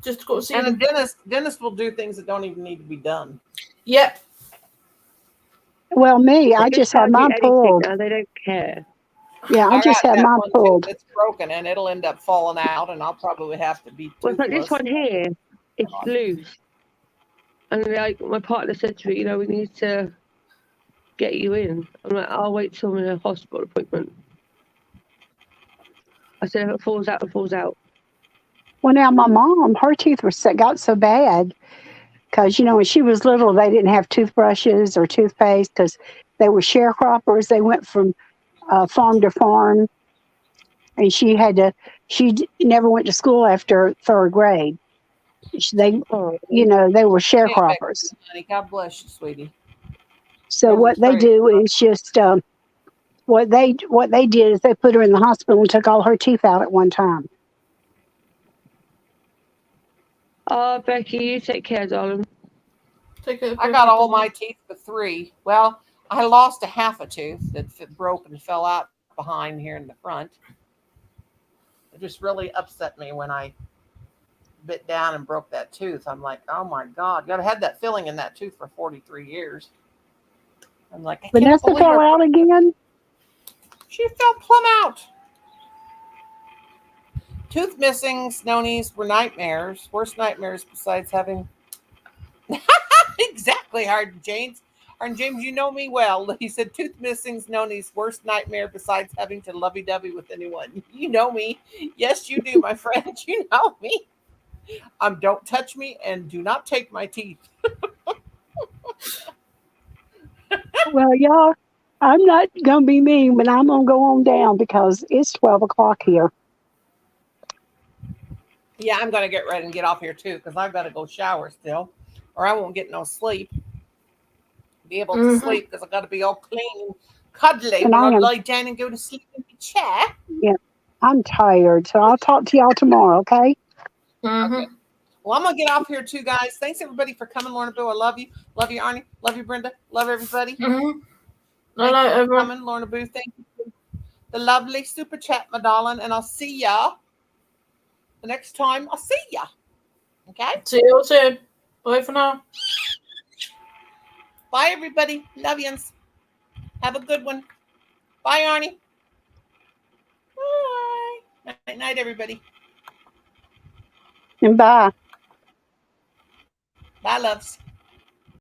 just to go see And a them. dentist will do things that don't even need to be done. Yep. Well, me, I They just charge had you mine anything pulled. now. They don't care. Yeah, I just got had that mine one too pulled. that's broken, and it'll end up falling out, and I'll probably have to be Well, it's like this toothless. one here. It's loose, and like my partner said to me, we need to get you in. I'm like, I'll wait till I'm in a hospital appointment. I said, if it falls out, it falls out. Well, now my mom, her teeth got so bad because, you know, when she was little, they didn't have toothbrushes or toothpaste because they were sharecroppers. They went from farm to farm, and she never went to school after third grade. They, Oh, you know, they were Yeah, Becky, sharecroppers. honey, God bless you, sweetie. So Here's a what they tray. do is just what they did is they put her in the hospital and took all her teeth out at one time. Becky, you take care, darling. Take it. I got all my teeth but 3. Well, I lost a half a tooth that broke and fell out behind here in the front. It just really upset me when I bit down and broke that tooth. I'm like, oh my God. I've had that filling in that tooth for 43 years. I'm like, I can't Vanessa believe fell it. out again. She fell plumb out. Tooth missing, snownies were nightmares. Worst nightmares besides having. Exactly, Harden James. Harden James, you know me well. He said tooth missing, snownies worst nightmare besides having to lovey-dovey with anyone. You know me. Yes, you do, my friend. You know me. Don't touch me and do not take my teeth. Well, y'all, I'm not gonna be mean, but I'm gonna go on down because it's 12 o'clock here. Yeah, I'm gonna get ready and get off here too because I've got to go shower still, or I won't get no sleep. Be able to sleep because I got to be all clean, cuddly And when I I am, lie down and go to sleep in the chair. yeah, I'm tired. So I'll talk to y'all tomorrow, okay? Okay. Well, I'm gonna get off here too, guys. Thanks everybody for coming, Lorna Boo. I love you. Love you, Arnie. Love you, Brenda. Love everybody. Thank you for everyone. coming, Lorna Boo. Thank you for the lovely super chat, my darling. And I'll see ya the next time. I'll see ya. Okay. See you soon. Bye for now. Bye, everybody. Love yous. Have a good one. Bye, Arnie. Bye. Night, night, everybody. And bye. Bye, loves.